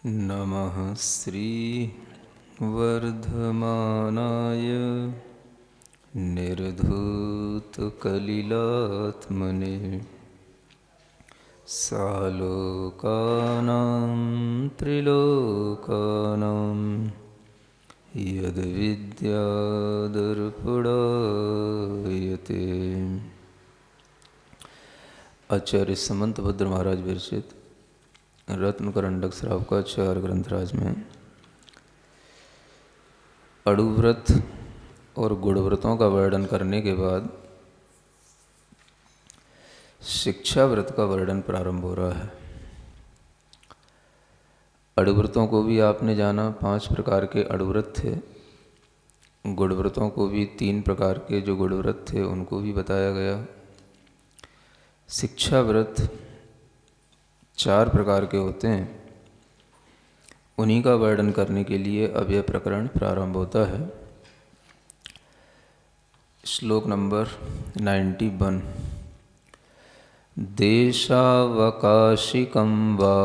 नमः श्रीवर्धमानाय निर्धूतकलिलात्मने सालोकानां त्रिलोकानां यद्विद्यादर्पणायते। आचार्य समंतभद्र महाराज विरचित रत्नकरंडक श्रावकाचार्य ग्रंथराज में अड़ुव्रत और गुणव्रतों का वर्णन करने के बाद शिक्षा व्रत का वर्णन प्रारंभ हो रहा है। अड़ुव्रतों को भी आपने जाना 5 प्रकार के अड़ुव्रत थे। गुणव्रतों को भी 3 प्रकार के जो गुणव्रत थे उनको भी बताया गया। शिक्षा व्रत 4 प्रकार के होते हैं। उन्हीं का वर्णन करने के लिए अब यह प्रकरण प्रारंभ होता है। श्लोक नंबर 91। देशावकाशिकं वा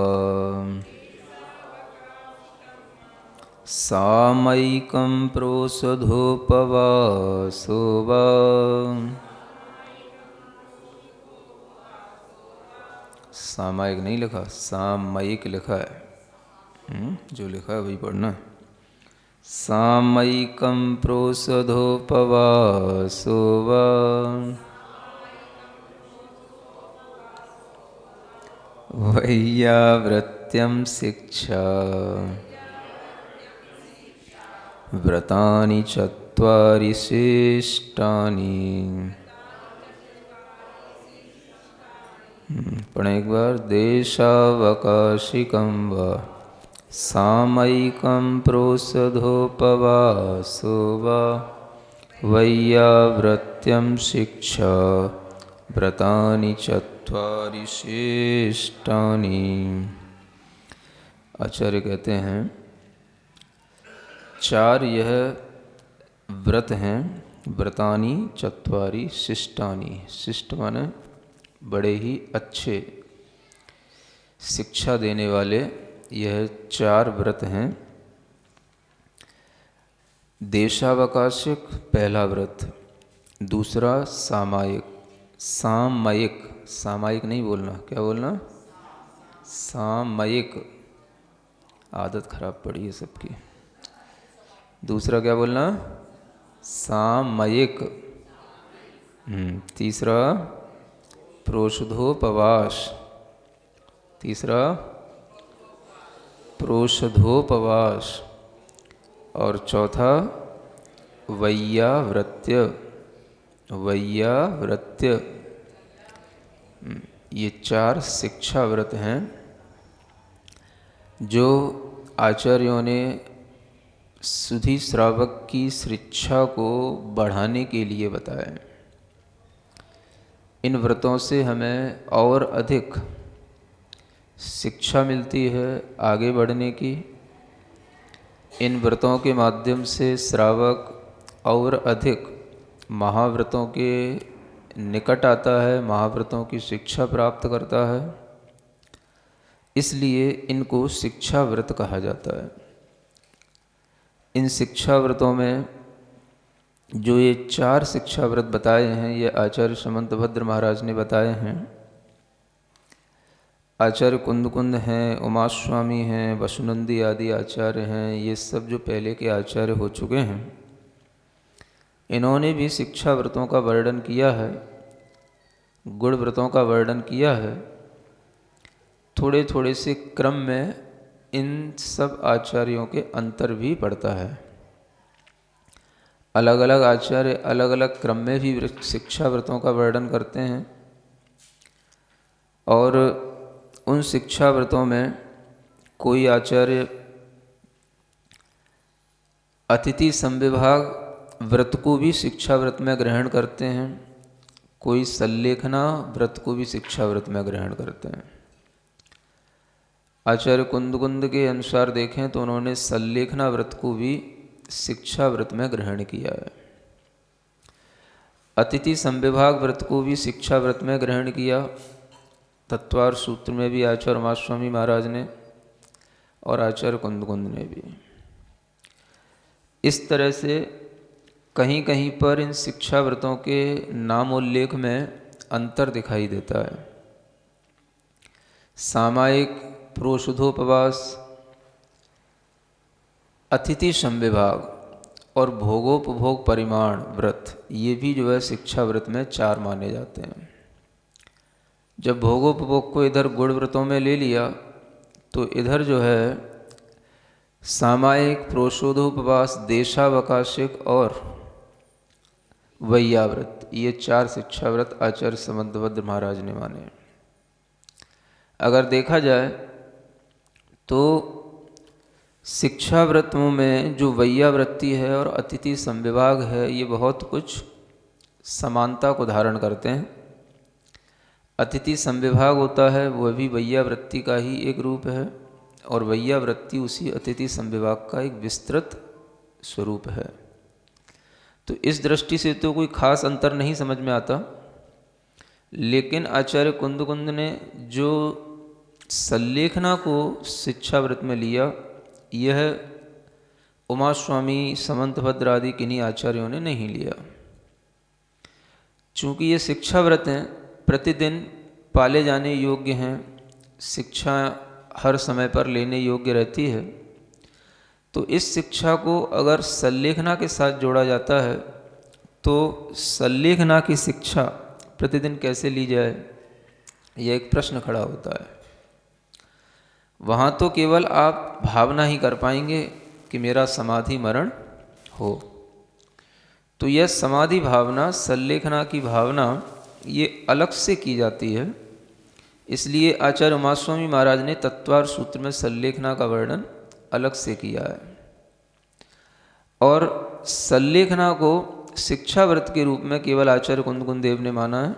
सामयिकं प्रोषधोपवासो वा सामयिक नहीं लिखा, सामयिक लिखा है। जो लिखा है वही पढ़ना। सामयिकं प्रोषधोपवासो वा वैयावृत्यं शिक्षा व्रतानि चत्वारि श्रेष्ठानि। पढ़ें एक बार। देशावकाशिकं वा सामयिकं प्रोषधोपवासो वा वैयावृत्यं शिक्षा व्रतानि चत्वारि श्रेष्ठानि। आचार्य कहते हैं 4 यह व्रत हैं। व्रतानि चत्वारि शिष्टानि। शिष्ट माने बड़े ही अच्छे, शिक्षा देने वाले। यह 4 व्रत हैं। देशावकाशिक पहला व्रत, दूसरा सामायिक। सामयिक, सामायिक नहीं बोलना। क्या बोलना? सामयिक। आदत खराब पड़ी है सबकी। दूसरा क्या बोलना? सामयिक। तीसरा प्रोषधोपवास। तीसरा प्रोषधोपवास। और चौथा वैयावृत्य। वैयावृत्य। ये 4 शिक्षा व्रत हैं जो आचार्यों ने सुधी श्रावक की शिक्षा को बढ़ाने के लिए बताया। इन व्रतों से हमें और अधिक शिक्षा मिलती है आगे बढ़ने की। इन व्रतों के माध्यम से श्रावक और अधिक महाव्रतों के निकट आता है, महाव्रतों की शिक्षा प्राप्त करता है। इसलिए इनको शिक्षा व्रत कहा जाता है। इन शिक्षा व्रतों में जो ये 4 शिक्षा व्रत बताए हैं, ये आचार्य समंतभद्र महाराज ने बताए हैं। आचार्य कुंद हैं, उमास्वामी हैं, वसुनंदी आदि आचार्य हैं। ये सब जो पहले के आचार्य हो चुके हैं, इन्होंने भी शिक्षा व्रतों का वर्णन किया है, गुण व्रतों का वर्णन किया है। थोड़े थोड़े से क्रम में इन सब आचार्यों के अंतर भी पड़ता है। अलग अलग आचार्य अलग अलग क्रम में भी शिक्षा व्रतों का वर्णन करते हैं। और उन शिक्षा व्रतों में कोई आचार्य अतिथि संविभाग व्रत को भी शिक्षा व्रत में ग्रहण करते हैं, कोई सल्लेखना व्रत को भी शिक्षा व्रत में ग्रहण करते हैं। आचार्य कुंद के अनुसार देखें तो उन्होंने सल्लेखना व्रत को भी शिक्षा व्रत में ग्रहण किया है। अतिथि संविभाग व्रत को भी शिक्षा व्रत में ग्रहण किया। तत्वार सूत्र में भी आचार्य उमास्वामी महाराज ने और आचार्य कुंदकुंद ने भी। इस तरह से कहीं कहीं पर इन शिक्षा व्रतों के नामोल्लेख में अंतर दिखाई देता है। सामायिक, प्रोषधोपवास, अतिथि संविभाग और भोगोपभोग परिमाण व्रत, ये भी जो है शिक्षा व्रत में 4 माने जाते हैं। जब भोगोपभोग को इधर गुण व्रतों में ले लिया तो इधर जो है सामायिक, प्रोषोधोपवास, देशावकाशिक और वैयाव्रत, ये 4 शिक्षा व्रत आचार्य समंतभद्र महाराज ने माने। अगर देखा जाए तो शिक्षा व्रतों में जो वैयावृत्ति है और अतिथि संविभाग है, ये बहुत कुछ समानता को धारण करते हैं। अतिथि संविभाग होता है वह भी वैयावृत्ति का ही एक रूप है और वैयावृत्ति उसी अतिथि संविभाग का एक विस्तृत स्वरूप है। तो इस दृष्टि से तो कोई खास अंतर नहीं समझ में आता, लेकिन आचार्य कुंदकुंद ने जो सल्लेखना को शिक्षा व्रत में लिया, यह उमा स्वामी, समंतभद्र आदि किन्हीं आचार्यों ने नहीं लिया। चूँकि ये शिक्षा व्रत हैं, प्रतिदिन पाले जाने योग्य हैं, शिक्षा हर समय पर लेने योग्य रहती है, तो इस शिक्षा को अगर सल्लेखना के साथ जोड़ा जाता है तो सल्लेखना की शिक्षा प्रतिदिन कैसे ली जाए, यह एक प्रश्न खड़ा होता है। वहाँ तो केवल आप भावना ही कर पाएंगे कि मेरा समाधि मरण हो, तो यह समाधि भावना, सल्लेखना की भावना, ये अलग से की जाती है। इसलिए आचार्य उमास्वामी महाराज ने तत्वार सूत्र में सल्लेखना का वर्णन अलग से किया है और सल्लेखना को शिक्षा व्रत के रूप में केवल आचार्य कुंदकुंद देव ने माना है।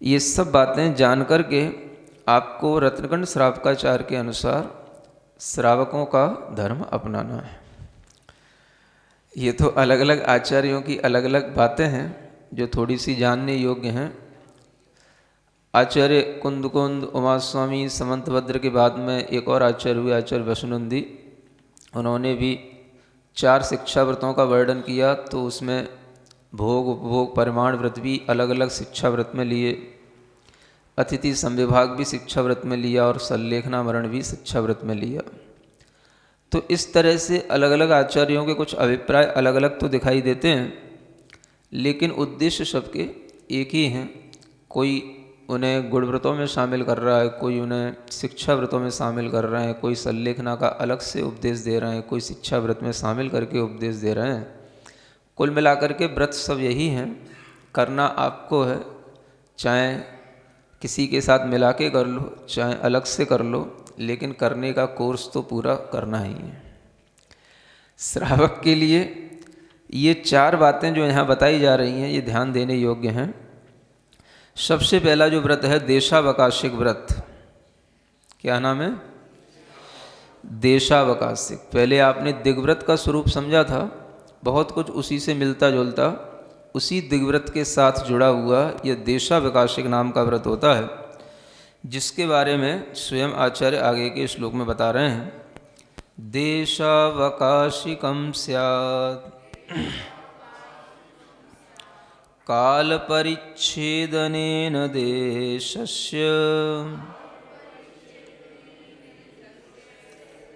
ये सब बातें जान कर के आपको रत्नकंड श्रावकाचार्य के अनुसार श्रावकों का धर्म अपनाना है। ये तो अलग अलग आचार्यों की अलग अलग बातें हैं जो थोड़ी सी जानने योग्य हैं। आचार्य कुंदकुंद, उमास्वामी, समंतभद्र के बाद में एक और आचार्य हुए आचार्य वैष्णोनंदी, उन्होंने भी 4 शिक्षा व्रतों का वर्णन किया। तो उसमें भोग, उपभोग, परिमाण व्रत भी अलग अलग शिक्षा व्रत में लिए, अतिथि संविभाग भी शिक्षा व्रत में लिया और सल्लेखना मरण भी शिक्षा व्रत में लिया। तो इस तरह से अलग अलग आचार्यों के कुछ अभिप्राय अलग अलग तो दिखाई देते हैं, लेकिन उद्देश्य सबके एक ही हैं। कोई उन्हें गुण व्रतों में शामिल कर रहा है, कोई उन्हें शिक्षा व्रतों में शामिल कर रहे हैं, कोई सल्लेखना का अलग से उपदेश दे रहे हैं, कोई शिक्षा व्रत में शामिल करके उपदेश दे रहे हैं। कुल मिलाकर के व्रत सब यही हैं, करना आपको है, चाहे किसी के साथ मिला के कर लो, चाहे अलग से कर लो, लेकिन करने का कोर्स तो पूरा करना ही है। श्रावक के लिए ये 4 बातें जो यहाँ बताई जा रही हैं, ये ध्यान देने योग्य हैं। सबसे पहला जो व्रत है देशावकाशिक व्रत। क्या नाम है? देशावकाशिक। पहले आपने दिग्व्रत का स्वरूप समझा था, बहुत कुछ उसी से मिलता जुलता, उसी दिग्व्रत के साथ जुड़ा हुआ यह देशावकाशिक नाम का व्रत होता है, जिसके बारे में स्वयं आचार्य आगे के श्लोक में बता रहे हैं। देशावकाशिकं स्यात् काल परिच्छेदनेन देशस्य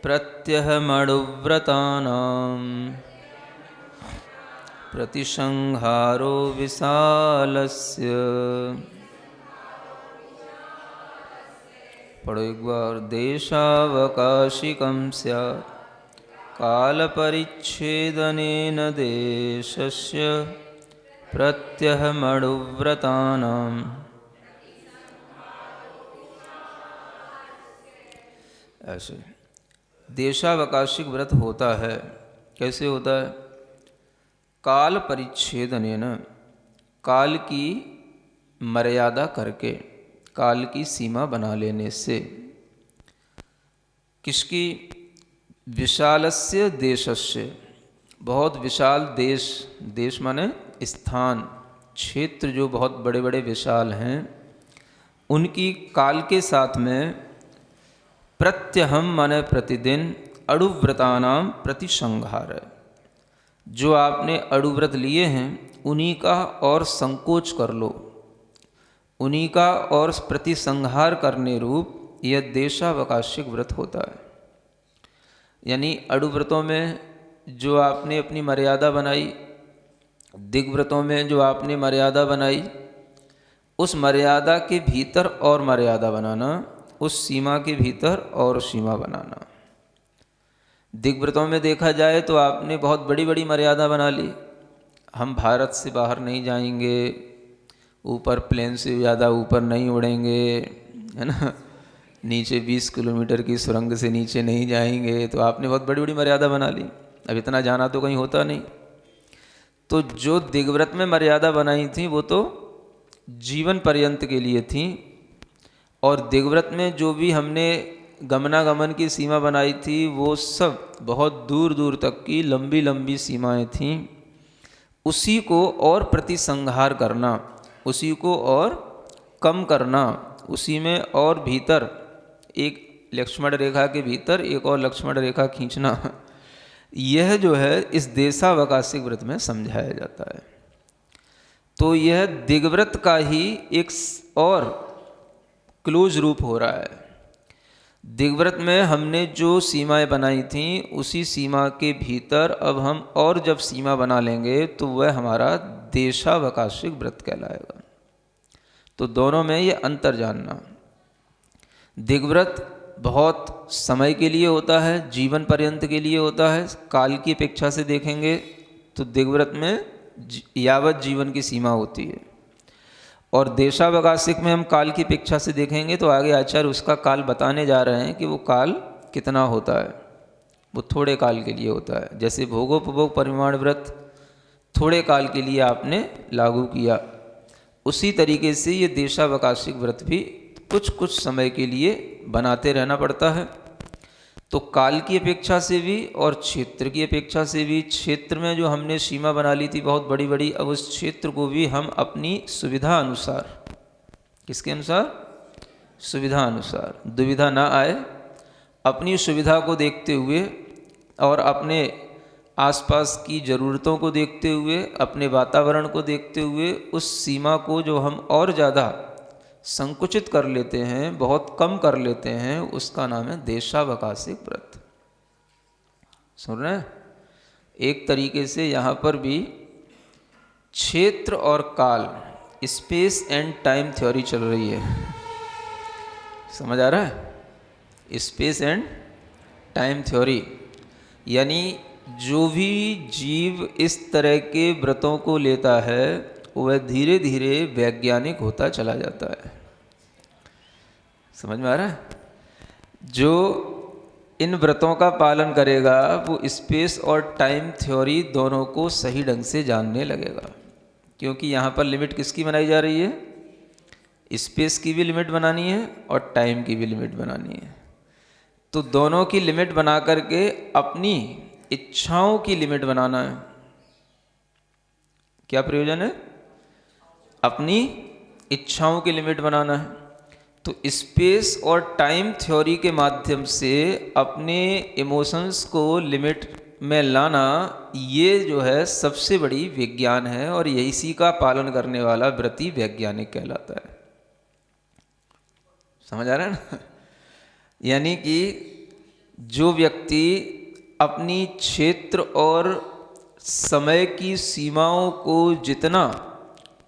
प्रत्यहमणुव्रतानां प्रतिसंहारो विशालस्य। पढ़ो एक बार। देशावकाशिकं स्यात् काल परिच्छेदनेन देशस्य प्रत्यहमणुव्रतानां। ऐसे देशावकाशिक व्रत होता है। कैसे होता है? काल परिच्छेदनेन, काल की मर्यादा करके, काल की सीमा बना लेने से। किसकी? विशालस्य देशस्य, बहुत विशाल देश, देश माने स्थान, क्षेत्र जो बहुत बड़े बड़े विशाल हैं, उनकी काल के साथ में प्रत्यहम माने प्रतिदिन, अड़ुव्रतानाम प्रतिसंहार। जो आपने अड़ुव्रत लिए हैं उन्हीं का और संकोच कर लो, उन्हीं का और प्रतिसंहार करने रूप यह देशावकाशिक व्रत होता है। यानी अड़ुव्रतों में जो आपने अपनी मर्यादा बनाई, दिग्व्रतों में जो आपने मर्यादा बनाई, उस मर्यादा के भीतर और मर्यादा बनाना, उस सीमा के भीतर और सीमा बनाना। दिग्व्रतों में देखा जाए तो आपने बहुत बड़ी बड़ी मर्यादा बना ली, हम भारत से बाहर नहीं जाएंगे, ऊपर प्लेन से ज़्यादा ऊपर नहीं उड़ेंगे, है ना, नीचे 20 किलोमीटर की सुरंग से नीचे नहीं जाएंगे। तो आपने बहुत बड़ी बड़ी मर्यादा बना ली, अब इतना जाना तो कहीं होता नहीं। तो जो दिग्व्रत में मर्यादा बनाई थी वो तो जीवन पर्यंत के लिए थी, और दिग्व्रत में जो भी हमने गमनागमन की सीमा बनाई थी वो सब बहुत दूर दूर तक की लंबी लंबी सीमाएं थीं। उसी को और प्रतिसंहार करना, उसी को और कम करना, उसी में और भीतर एक लक्ष्मण रेखा के भीतर एक और लक्ष्मण रेखा खींचना, यह जो है इस देशावकाशिक व्रत में समझाया जाता है। तो यह दिग्व्रत का ही एक और क्लोज रूप हो रहा है। दिग्व्रत में हमने जो सीमाएं बनाई थीं उसी सीमा के भीतर अब हम और जब सीमा बना लेंगे तो वह हमारा देशावकाशिक व्रत कहलाएगा। तो दोनों में ये अंतर जानना। दिग्व्रत बहुत समय के लिए होता है, जीवन पर्यंत के लिए होता है। काल की अपेक्षा से देखेंगे तो दिग्व्रत में यावत जीवन की सीमा होती है, और देशावकाशिक में हम काल की अपेक्षा से देखेंगे तो आगे आचार्य उसका काल बताने जा रहे हैं कि वो काल कितना होता है। वो थोड़े काल के लिए होता है। जैसे भोगोपभोग परिमाण व्रत थोड़े काल के लिए आपने लागू किया, उसी तरीके से ये देशावकाशिक व्रत भी कुछ कुछ समय के लिए बनाते रहना पड़ता है। तो काल की अपेक्षा से भी और क्षेत्र की अपेक्षा से भी, क्षेत्र में जो हमने सीमा बना ली थी बहुत बड़ी बड़ी, अब उस क्षेत्र को भी हम अपनी सुविधा अनुसार, किसके अनुसार? सुविधा अनुसार, दुविधा ना आए, अपनी सुविधा को देखते हुए और अपने आसपास की ज़रूरतों को देखते हुए, अपने वातावरण को देखते हुए उस सीमा को जो हम और ज़्यादा संकुचित कर लेते हैं, बहुत कम कर लेते हैं, उसका नाम है देशावकाशिक व्रत। सुन रहे हैं? एक तरीके से यहाँ पर भी क्षेत्र और काल, स्पेस एंड टाइम थ्योरी चल रही है। समझ आ रहा है? स्पेस एंड टाइम थ्योरी, यानी जो भी जीव इस तरह के व्रतों को लेता है वह धीरे धीरे वैज्ञानिक होता चला जाता है। समझ में आ रहा है? जो इन व्रतों का पालन करेगा वो स्पेस और टाइम थ्योरी दोनों को सही ढंग से जानने लगेगा। क्योंकि यहाँ पर लिमिट किसकी बनाई जा रही है? स्पेस की भी लिमिट बनानी है और टाइम की भी लिमिट बनानी है। तो दोनों की लिमिट बना करके अपनी इच्छाओं की लिमिट बनाना है। क्या प्रयोजन है? अपनी इच्छाओं की लिमिट बनाना है। तो स्पेस और टाइम थ्योरी के माध्यम से अपने इमोशंस को लिमिट में लाना, ये जो है सबसे बड़ी विज्ञान है, और इसी का पालन करने वाला व्रती वैज्ञानिक कहलाता है। समझ आ रहा है ना? यानी कि जो व्यक्ति अपनी क्षेत्र और समय की सीमाओं को जितना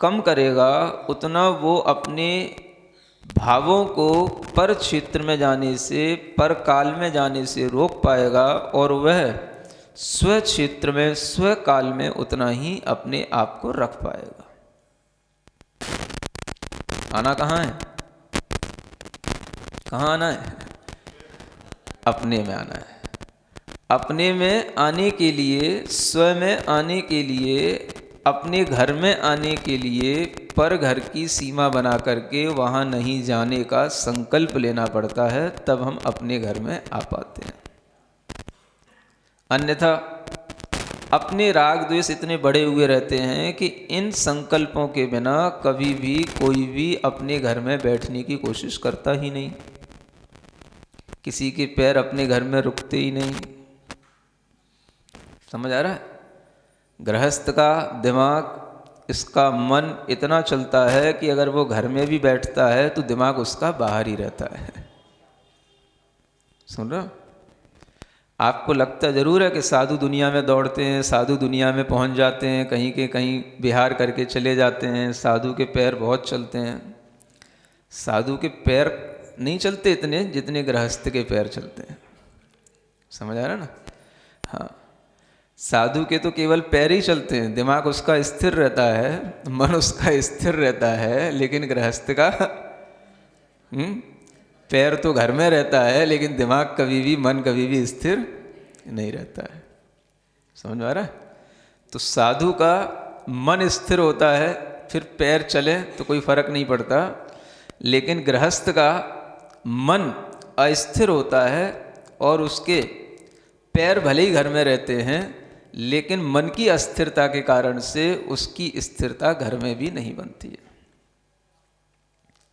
कम करेगा उतना वो अपने भावों को पर क्षेत्र में जाने से, पर काल में जाने से रोक पाएगा, और वह स्व क्षेत्र में, स्व काल में उतना ही अपने आप को रख पाएगा। आना कहाँ है? कहाँ आना है? अपने में आना है। अपने में आने के लिए, स्व में आने के लिए, अपने घर में आने के लिए पर घर की सीमा बना करके वहाँ नहीं जाने का संकल्प लेना पड़ता है, तब हम अपने घर में आ पाते हैं। अन्यथा अपने राग द्वेष इतने बढ़े हुए रहते हैं कि इन संकल्पों के बिना कभी भी कोई भी अपने घर में बैठने की कोशिश करता ही नहीं। किसी के पैर अपने घर में रुकते ही नहीं। समझ आ रहा है? गृहस्थ का दिमाग, इसका मन इतना चलता है कि अगर वो घर में भी बैठता है तो दिमाग उसका बाहर ही रहता है। सुन रहे हो? आपको लगता जरूर है कि साधु दुनिया में दौड़ते हैं, साधु दुनिया में पहुंच जाते हैं, कहीं के कहीं विहार करके चले जाते हैं, साधु के पैर बहुत चलते हैं। साधु के पैर नहीं चलते इतने जितने गृहस्थ के पैर चलते हैं। समझ आ रहा है ना? हाँ, साधु के तो केवल पैर ही चलते हैं, दिमाग उसका स्थिर रहता है, मन उसका स्थिर रहता है, लेकिन गृहस्थ का पैर तो घर में रहता है, लेकिन दिमाग कभी भी, मन कभी भी स्थिर नहीं रहता है। समझ में आ रहा है? तो साधु का मन स्थिर होता है, फिर पैर चले तो कोई फर्क नहीं पड़ता, लेकिन गृहस्थ का मन अस्थिर होता है और उसके पैर भले ही घर में रहते हैं, लेकिन मन की अस्थिरता के कारण से उसकी स्थिरता घर में भी नहीं बनती है।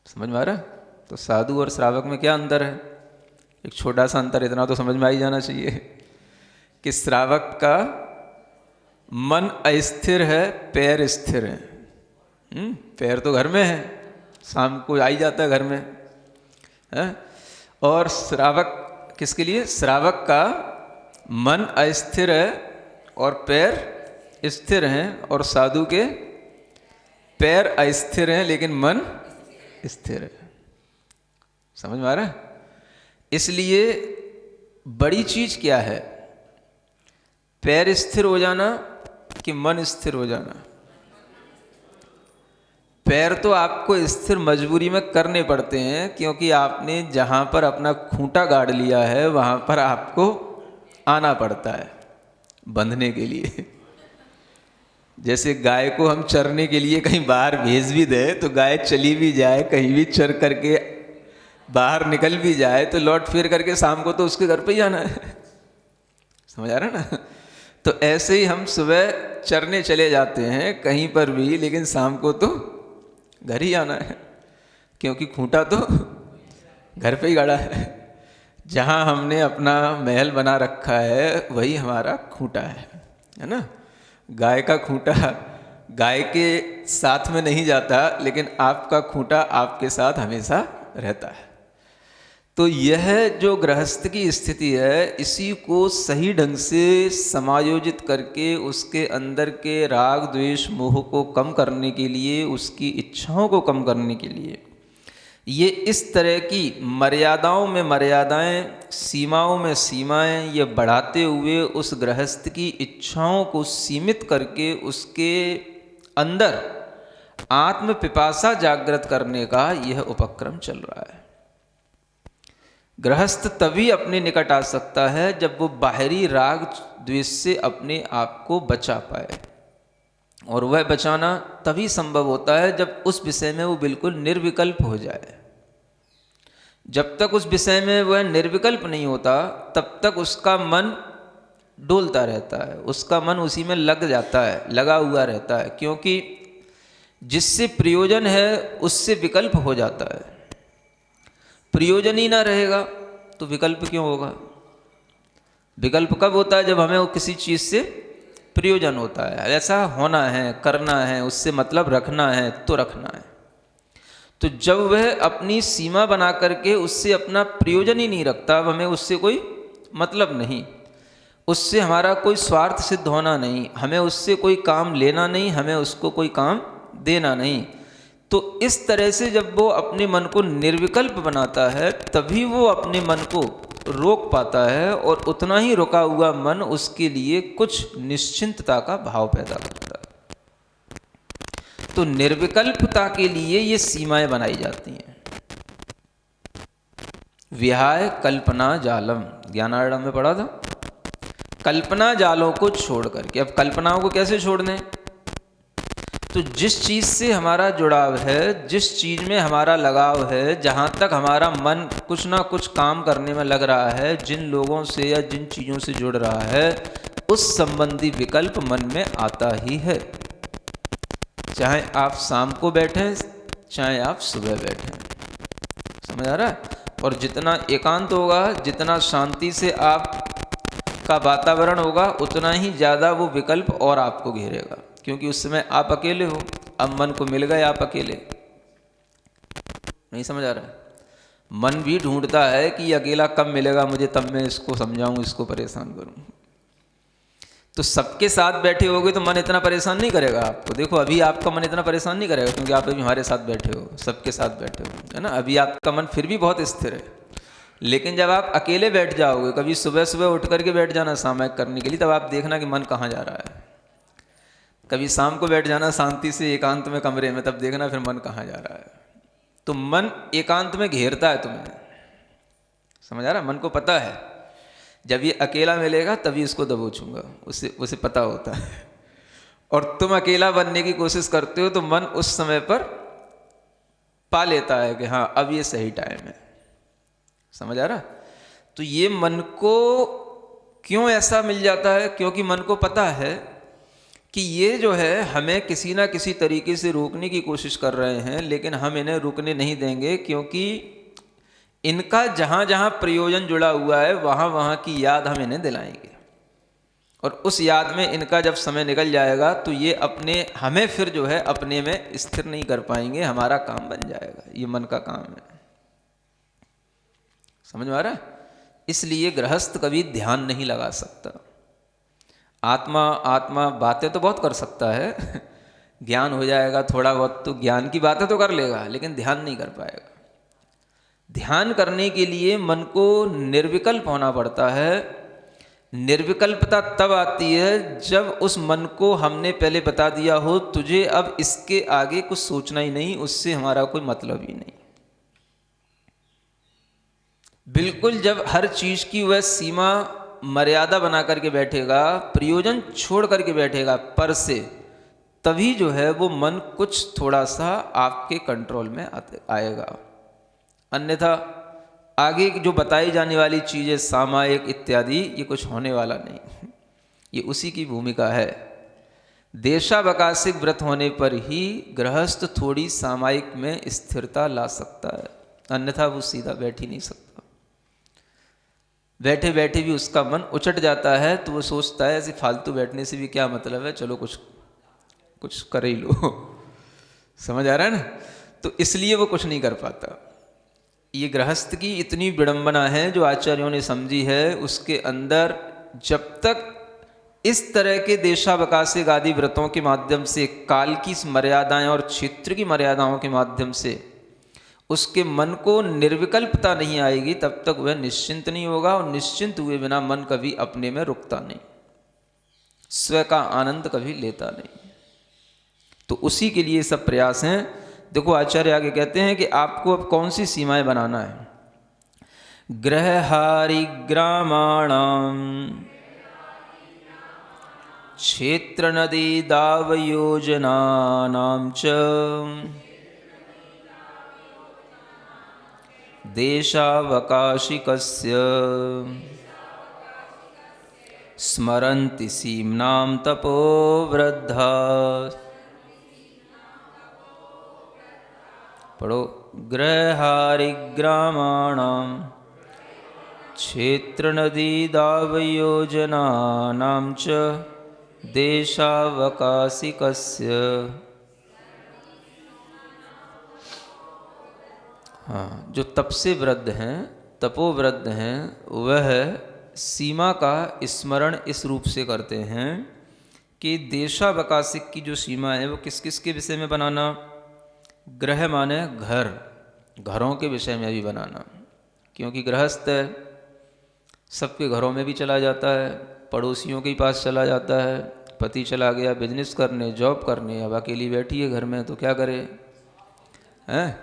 समझ में आ रहा है? तो साधु और श्रावक में क्या अंतर है? एक छोटा सा अंतर, इतना तो समझ में आ ही जाना चाहिए कि श्रावक का मन अस्थिर है, पैर स्थिर है। पैर तो घर में है, शाम को आ ही जाता है घर में है? और श्रावक किसके लिए? श्रावक का मन अस्थिर है और पैर स्थिर हैं, और साधु के पैर अस्थिर हैं लेकिन मन स्थिर है। समझ में आ रहा है? इसलिए बड़ी चीज क्या है, पैर स्थिर हो जाना कि मन स्थिर हो जाना? पैर तो आपको स्थिर मजबूरी में करने पड़ते हैं, क्योंकि आपने जहां पर अपना खूंटा गाड़ लिया है वहां पर आपको आना पड़ता है बंधने के लिए। जैसे गाय को हम चरने के लिए कहीं बाहर भेज भी दे तो गाय चली भी जाए, कहीं भी चर करके बाहर निकल भी जाए, तो लौट फिर करके शाम को तो उसके घर पे ही आना है। समझ आ रहा है ना? तो ऐसे ही हम सुबह चरने चले जाते हैं कहीं पर भी, लेकिन शाम को तो घर ही आना है, क्योंकि खूंटा तो घर पे ही गड़ा है। जहाँ हमने अपना महल बना रखा है वही हमारा खूंटा है ना? गाय का खूंटा गाय के साथ में नहीं जाता, लेकिन आपका खूंटा आपके साथ हमेशा रहता है। तो यह जो गृहस्थ की स्थिति है, इसी को सही ढंग से समायोजित करके उसके अंदर के राग द्वेष मोह को कम करने के लिए, उसकी इच्छाओं को कम करने के लिए, ये इस तरह की मर्यादाओं में मर्यादाएं, सीमाओं में सीमाएं ये बढ़ाते हुए उस गृहस्थ की इच्छाओं को सीमित करके उसके अंदर आत्म पिपासा जागृत करने का यह उपक्रम चल रहा है। गृहस्थ तभी अपने निकट आ सकता है जब वो बाहरी राग द्वेष से अपने आप को बचा पाए, और वह बचाना तभी संभव होता है जब उस विषय में वो बिल्कुल निर्विकल्प हो जाए। जब तक उस विषय में वह निर्विकल्प नहीं होता तब तक उसका मन डोलता रहता है, उसका मन उसी में लग जाता है, लगा हुआ रहता है, क्योंकि जिससे प्रयोजन है उससे विकल्प हो जाता है। प्रयोजन ही ना रहेगा तो विकल्प क्यों होगा? विकल्प कब होता है? जब हमें किसी चीज़ से प्रयोजन होता है, ऐसा होना है, करना है, उससे मतलब रखना है तो रखना है। तो जब वह अपनी सीमा बना करके उससे अपना प्रयोजन ही नहीं रखता, अब हमें उससे कोई मतलब नहीं, उससे हमारा कोई स्वार्थ सिद्ध होना नहीं, हमें उससे कोई काम लेना नहीं, हमें उसको कोई काम देना नहीं, तो इस तरह से जब वो अपने मन को निर्विकल्प बनाता है तभी वो अपने मन को रोक पाता है, और उतना ही रुका हुआ मन उसके लिए कुछ निश्चिंतता का भाव पैदा करता है। तो निर्विकल्पता के लिए ये सीमाएं बनाई जाती हैं। विहाय कल्पना जालम, ज्ञानार्णव में पढ़ा था, कल्पना जालों को छोड़ करके। अब कल्पनाओं को कैसे छोड़ने? तो जिस चीज़ से हमारा जुड़ाव है, जिस चीज़ में हमारा लगाव है, जहाँ तक हमारा मन कुछ ना कुछ काम करने में लग रहा है, जिन लोगों से या जिन चीज़ों से जुड़ रहा है, उस संबंधी विकल्प मन में आता ही है। चाहे आप शाम को बैठें, चाहे आप सुबह बैठें। समझ आ रहा है? और जितना एकांत होगा, जितना शांति से आप का वातावरण होगा, उतना ही ज़्यादा वो विकल्प और आपको घेरेगा, क्योंकि उस समय आप अकेले हो। अब मन को मिल गए आप अकेले, नहीं समझ आ रहा है? मन भी ढूंढता है कि अकेला कब मिलेगा मुझे, तब मैं इसको समझाऊं, इसको परेशान करूं। तो सबके साथ बैठे होगे तो मन इतना परेशान नहीं करेगा आपको। देखो अभी आपका मन इतना परेशान नहीं करेगा, क्योंकि आप अभी हमारे साथ बैठे हो, सबके साथ बैठे हो, है ना। अभी आपका मन फिर भी बहुत स्थिर है। लेकिन जब आप अकेले बैठ जाओगे, कभी सुबह सुबह उठ करके बैठ जाना सामायिक करने के लिए, तब आप देखना कि मन कहाँ जा रहा है। कभी शाम को बैठ जाना शांति से एकांत में कमरे में, तब देखना फिर मन कहाँ जा रहा है। तो मन एकांत में घेरता है तुम्हें, समझ आ रहा है? मन को पता है जब ये अकेला मिलेगा तभी इसको दबोचूंगा, उसे पता होता है। और तुम अकेला बनने की कोशिश करते हो तो मन उस समय पर पा लेता है कि हाँ अब ये सही टाइम है। समझ आ रहा? तो ये मन को क्यों ऐसा मिल जाता है? क्योंकि मन को पता है कि ये जो है हमें किसी ना किसी तरीके से रोकने की कोशिश कर रहे हैं, लेकिन हम इन्हें रुकने नहीं देंगे, क्योंकि इनका जहाँ जहाँ प्रयोजन जुड़ा हुआ है वहाँ वहाँ की याद हम इन्हें दिलाएंगे, और उस याद में इनका जब समय निकल जाएगा तो ये हमें फिर जो है अपने में स्थिर नहीं कर पाएंगे, हमारा काम बन जाएगा। ये मन का काम है, समझ में आ रहा है? इसलिए गृहस्थ कभी ध्यान नहीं लगा सकता। आत्मा आत्मा बातें तो बहुत कर सकता है ज्ञान हो जाएगा थोड़ा बहुत, तो ज्ञान की बातें तो कर लेगा, लेकिन ध्यान नहीं कर पाएगा। ध्यान करने के लिए मन को निर्विकल्प होना पड़ता है। निर्विकल्पता तब आती है जब उस मन को हमने पहले बता दिया हो, तुझे अब इसके आगे कुछ सोचना ही नहीं, उससे हमारा कोई मतलब ही नहीं। बिल्कुल जब हर चीज की वह सीमा मर्यादा बना करके बैठेगा, प्रयोजन छोड़ करके बैठेगा पर से, तभी जो है वो मन कुछ थोड़ा सा आपके कंट्रोल में आएगा। अन्यथा आगे जो बताई जाने वाली चीज़ें सामायिक इत्यादि, ये कुछ होने वाला नहीं। ये उसी की भूमिका है। देशावकाशिक व्रत होने पर ही गृहस्थ थोड़ी सामायिक में स्थिरता ला सकता है, अन्यथा वो सीधा बैठ ही नहीं सकता। बैठे बैठे भी उसका मन उचट जाता है, तो वो सोचता है ऐसे फालतू बैठने से भी क्या मतलब है, चलो कुछ कर ही लो। समझ आ रहा है ना? तो इसलिए वो कुछ नहीं कर पाता। ये गृहस्थ की इतनी विडंबना है जो आचार्यों ने समझी है। उसके अंदर जब तक इस तरह के देशावकाशिक आदि व्रतों के माध्यम से, काल की मर्यादाएं और क्षेत्र की मर्यादाओं के माध्यम से उसके मन को निर्विकल्पता नहीं आएगी, तब तक वह निश्चिंत नहीं होगा। और निश्चिंत हुए बिना मन कभी अपने में रुकता नहीं, स्वयं का आनंद कभी लेता नहीं। तो उसी के लिए सब प्रयास हैं। देखो आचार्य आगे कहते हैं कि आपको अब कौन सी सीमाएं बनाना है। गृहारि ग्रामाणाम क्षेत्र नदी दाव योजनानां च देशावकाशिकस्य स्मरन्ति सीम्नां तपोवृद्धा। पढ़ो। गृहारि ग्रामाणां क्षेत्र नदी दाव योजनानां च देशावकाशिकस्य। हाँ, जो तप से वृद्ध हैं, तपोवृद्ध हैं, वह सीमा का स्मरण इस रूप से करते हैं कि देशावकाशिक की जो सीमा है वो किस किस के विषय में बनाना। गृह माने घर, घरों के विषय में भी बनाना, क्योंकि गृहस्थ है, सबके घरों में भी चला जाता है, पड़ोसियों के पास चला जाता है। पति चला गया बिजनेस करने, जॉब करने, अब अकेली बैठी है घर में, तो क्या करे हैं?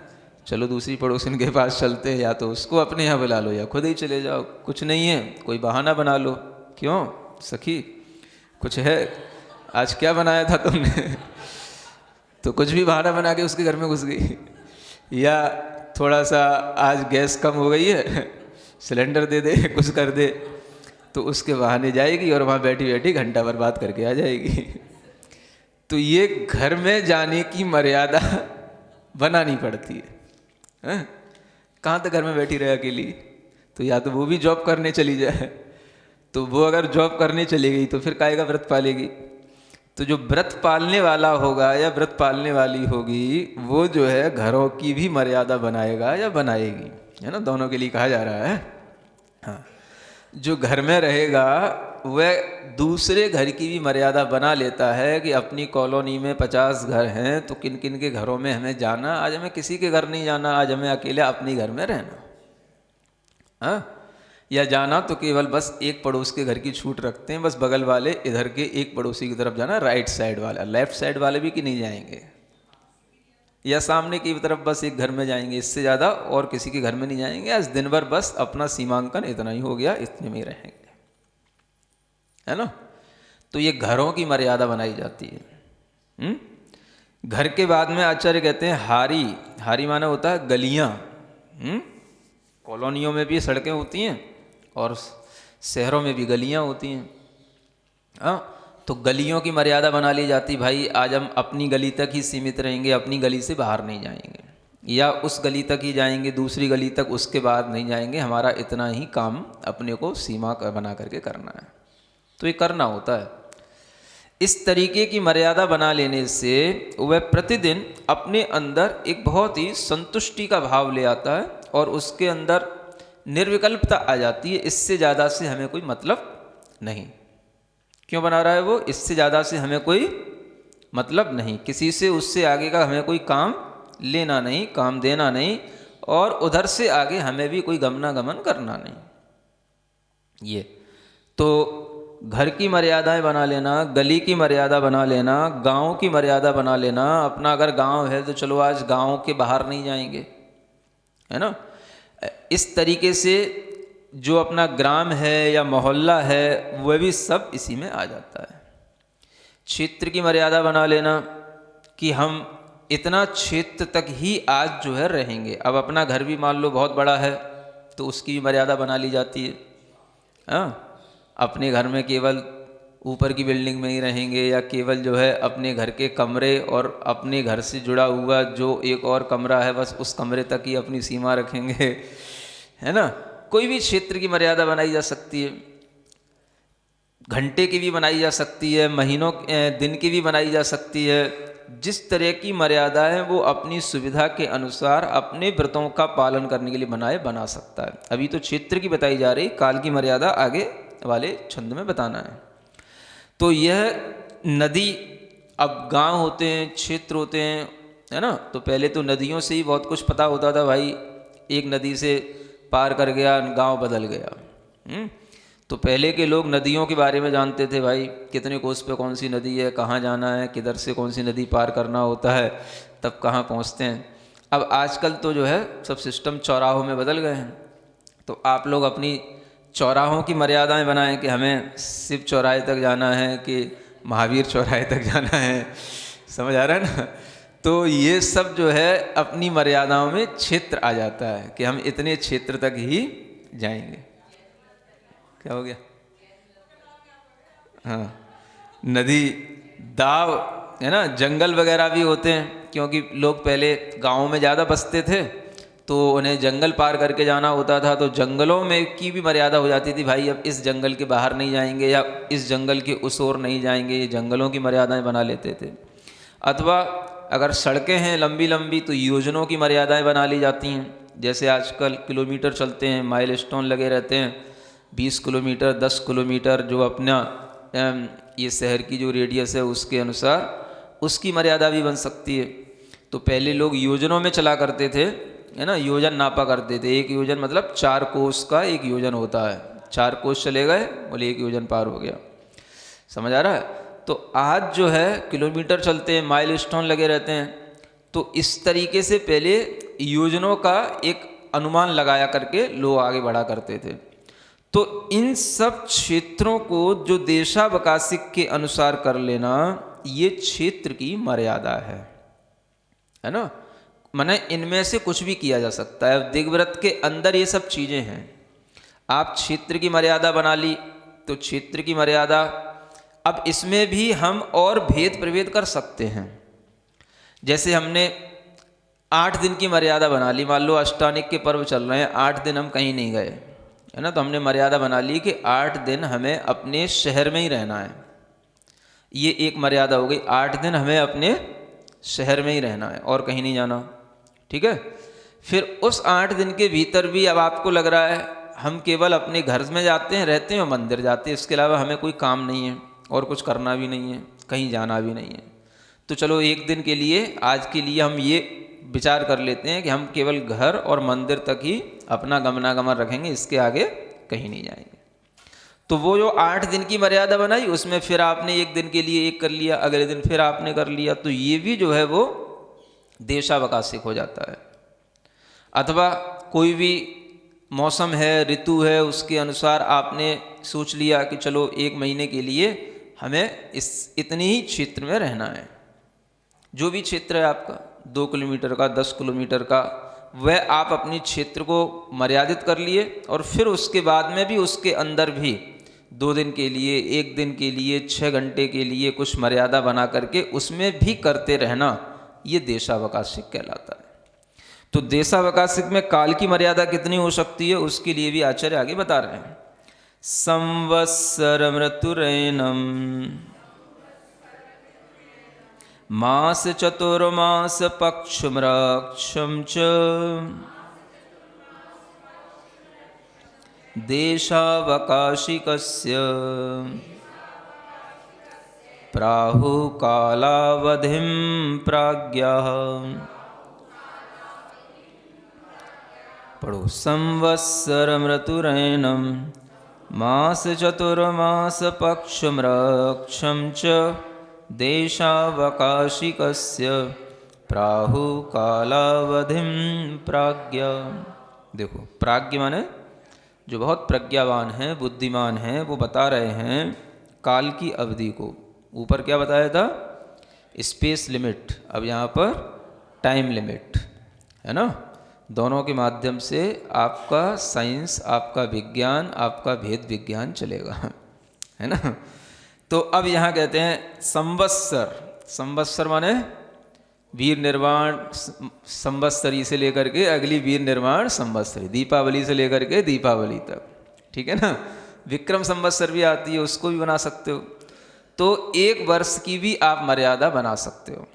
चलो दूसरी पड़ोसिन के पास चलते हैं, या तो उसको अपने यहाँ बुला लो या खुद ही चले जाओ। कुछ नहीं है, कोई बहाना बना लो। क्यों सखी, कुछ है? आज क्या बनाया था तुमने? तो कुछ भी बहाना बना के उसके घर में घुस गई। या थोड़ा सा आज गैस कम हो गई है, सिलेंडर दे दे, कुछ कर दे, तो उसके बहाने जाएगी और वहाँ बैठी बैठी घंटा भर बात करके आ जाएगी। तो ये घर में जाने की मर्यादा बनानी पड़ती है। कहाँ तक घर में बैठी रहे अकेली? तो या तो वो भी जॉब करने चली जाए, तो वो अगर जॉब करने चली गई तो फिर काहे का व्रत पालेगी? तो जो व्रत पालने वाला होगा या व्रत पालने वाली होगी, वो जो है घरों की भी मर्यादा बनाएगा या बनाएगी, है ना, दोनों के लिए कहा जा रहा है। हाँ, जो घर में रहेगा वह दूसरे घर की भी मर्यादा बना लेता है कि अपनी कॉलोनी में 50 घर हैं, तो किन किन के घरों में हमें जाना, आज हमें किसी के घर नहीं जाना, आज हमें अकेले अपने घर में रहना। हाँ, या जाना तो केवल बस एक पड़ोस के घर की छूट रखते हैं, बस बगल वाले इधर के एक पड़ोसी की तरफ जाना, राइट साइड वाला, लेफ्ट साइड वाले भी कि नहीं जाएंगे, या सामने की तरफ बस एक घर में जाएंगे, इससे ज़्यादा और किसी के घर में नहीं जाएंगे। आज दिन भर बस अपना सीमांकन इतना ही हो गया, इतने में ही रहेंगे, है ना। तो ये घरों की मर्यादा बनाई जाती है। घर के बाद में आचार्य कहते हैं हारी, हारी माना होता है गलियाँ। कॉलोनियों में भी सड़कें होती हैं और शहरों में भी गलियाँ होती हैं। हाँ, तो गलियों की मर्यादा बना ली जाती, भाई आज हम अपनी गली तक ही सीमित रहेंगे, अपनी गली से बाहर नहीं जाएंगे, या उस गली तक ही जाएंगे, दूसरी गली तक उसके बाद नहीं जाएंगे, हमारा इतना ही काम अपने को सीमा बना करके करना है। तो ये करना होता है। इस तरीके की मर्यादा बना लेने से वह प्रतिदिन अपने अंदर एक बहुत ही संतुष्टि का भाव ले आता है और उसके अंदर निर्विकल्पता आ जाती है। इससे ज़्यादा से हमें कोई मतलब नहीं। क्यों बना रहा है वो? इससे ज़्यादा से हमें कोई मतलब नहीं, किसी से उससे आगे का हमें कोई काम लेना नहीं, काम देना नहीं, और उधर से आगे हमें भी कोई गमनागमन करना नहीं। ये तो घर की मर्यादाएं बना लेना, गली की मर्यादा बना लेना, गांव की मर्यादा बना लेना। अपना अगर गांव है तो चलो आज गांव के बाहर नहीं जाएंगे, है ना। इस तरीके से जो अपना ग्राम है या मोहल्ला है वह भी सब इसी में आ जाता है। क्षेत्र की मर्यादा बना लेना कि हम इतना क्षेत्र तक ही आज जो है रहेंगे। अब अपना घर भी मान लो बहुत बड़ा है तो उसकी भी मर्यादा बना ली जाती है। हाँ, अपने घर में केवल ऊपर की बिल्डिंग में ही रहेंगे, या केवल जो है अपने घर के कमरे और अपने घर से जुड़ा हुआ जो एक और कमरा है बस उस कमरे तक ही अपनी सीमा रखेंगे, है ना। कोई भी क्षेत्र की मर्यादा बनाई जा सकती है, घंटे की भी बनाई जा सकती है, महीनों दिन की भी बनाई जा सकती है। जिस तरह की मर्यादा है वो अपनी सुविधा के अनुसार अपने व्रतों का पालन करने के लिए बना सकता है। अभी तो क्षेत्र की बताई जा रही, काल की मर्यादा आगे वाले छंद में बताना है। तो यह नदी, अब गांव होते हैं, क्षेत्र होते हैं, है ना। तो पहले तो नदियों से ही बहुत कुछ पता होता था, भाई एक नदी से पार कर गया गांव बदल गया। तो पहले के लोग नदियों के बारे में जानते थे, भाई कितने कोस पे कौन सी नदी है, कहाँ जाना है, किधर से कौन सी नदी पार करना होता है, तब कहाँ पहुँचते हैं। अब आजकल तो जो है सब सिस्टम चौराहों में बदल गए हैं। तो आप लोग अपनी चौराहों की मर्यादाएं बनाएं कि हमें शिव चौराहे तक जाना है कि महावीर चौराहे तक जाना है, समझ आ रहा है ना। तो ये सब जो है अपनी मर्यादाओं में क्षेत्र आ जाता है कि हम इतने क्षेत्र तक ही जाएंगे। क्या हो गया? हाँ, नदी, दाव, है ना। जंगल वगैरह भी होते हैं, क्योंकि लोग पहले गाँव में ज़्यादा बसते थे तो उन्हें जंगल पार करके जाना होता था। तो जंगलों में की भी मर्यादा हो जाती थी, भाई अब इस जंगल के बाहर नहीं जाएंगे या इस जंगल के उस ओर नहीं जाएंगे, ये जंगलों की मर्यादाएं बना लेते थे। अथवा अगर सड़कें हैं लंबी लंबी तो योजनों की मर्यादाएं बना ली जाती हैं। जैसे आजकल किलोमीटर चलते हैं, माइल स्टोन लगे रहते हैं, 20 किलोमीटर, 10 किलोमीटर, जो अपना ये शहर की जो रेडियस है उसके अनुसार उसकी मर्यादा भी बन सकती है। तो पहले लोग योजनों में चला करते थे, है ना, योजन नापा करते थे। एक योजन मतलब 4 कोस का एक योजन होता है। 4 कोस चले गए, बोले 1 योजन पार हो गया, समझ आ रहा है। तो आज जो है किलोमीटर चलते हैं, माइल स्टोन लगे रहते हैं। तो इस तरीके से पहले योजनों का एक अनुमान लगाया करके लोग आगे बढ़ा करते थे। तो इन सब क्षेत्रों को जो देशावकाशिक के अनुसार कर लेना, ये क्षेत्र की मर्यादा है ना। माने इनमें से कुछ भी किया जा सकता है। दिग्व्रत के अंदर ये सब चीज़ें हैं। आप क्षेत्र की मर्यादा बना ली तो क्षेत्र की मर्यादा, अब इसमें भी हम और भेद प्रभेद कर सकते हैं। जैसे हमने 8 दिन की मर्यादा बना ली, मान लो अष्टानिक के पर्व चल रहे हैं, 8 दिन हम कहीं नहीं गए, है ना, तो हमने मर्यादा बना ली कि 8 दिन हमें अपने शहर में ही रहना है। ये एक मर्यादा हो गई, 8 दिन हमें अपने शहर में ही रहना है और कहीं नहीं जाना, ठीक है। फिर उस 8 दिन के भीतर भी अब आपको लग रहा है हम केवल अपने घर में जाते हैं, रहते हैं और मंदिर जाते हैं, इसके अलावा हमें कोई काम नहीं है और कुछ करना भी नहीं है, कहीं जाना भी नहीं है, तो चलो एक दिन के लिए, आज के लिए हम ये विचार कर लेते हैं कि हम केवल घर और मंदिर तक ही अपना गमनागमन रखेंगे, इसके आगे कहीं नहीं जाएंगे। तो वो जो 8 दिन की मर्यादा बनाई, उसमें फिर आपने एक दिन के लिए एक कर लिया, अगले दिन फिर आपने कर लिया, तो ये भी जो है वो देशावकाशिक हो जाता है। अथवा कोई भी मौसम है, ऋतु है, उसके अनुसार आपने सोच लिया कि चलो 1 महीने के लिए हमें इस इतनी ही क्षेत्र में रहना है, जो भी क्षेत्र है आपका, 2 किलोमीटर का, 10 किलोमीटर का, वह आप अपनी क्षेत्र को मर्यादित कर लिए, और फिर उसके बाद में भी उसके अंदर भी 2 दिन के लिए, 1 दिन के लिए, 6 घंटे के लिए कुछ मर्यादा बना करके उसमें भी करते रहना, ये देशावकाशिक कहलाता है। तो देशावकाशिक में काल की मर्यादा कितनी हो सकती है, उसके लिए भी आचार्य आगे बता रहे हैं। संवत्सर ऋतुरैनम मास चतुर्मास पक्षमृक्षम च देशावकाशिकस्य प्राहुकालावधिं प्राज्ञः। पढ़ो। संवत्सरम ऋतुरैनम मास चतुर्मास पक्षमृक्षम च देशावकाशिकस्य प्राहुकालावधिं प्राज्ञा। देखो, प्राज्ञ माने जो बहुत प्रज्ञावान है, बुद्धिमान है, वो बता रहे हैं काल की अवधि को। ऊपर क्या बताया था? स्पेस लिमिट, अब यहाँ पर टाइम लिमिट है ना। दोनों के माध्यम से आपका साइंस, आपका विज्ञान, आपका भेद विज्ञान चलेगा, है ना। तो अब यहाँ कहते हैं संवत्सर। संवत्सर माने वीर निर्वाण संवत्सरी से लेकर के अगली वीर निर्वाण संवत्सरी, दीपावली से लेकर के दीपावली तक, ठीक है ना। विक्रम संवत्सर भी आती है, उसको भी बना सकते हो। तो 1 वर्ष की भी आप मर्यादा बना सकते हो।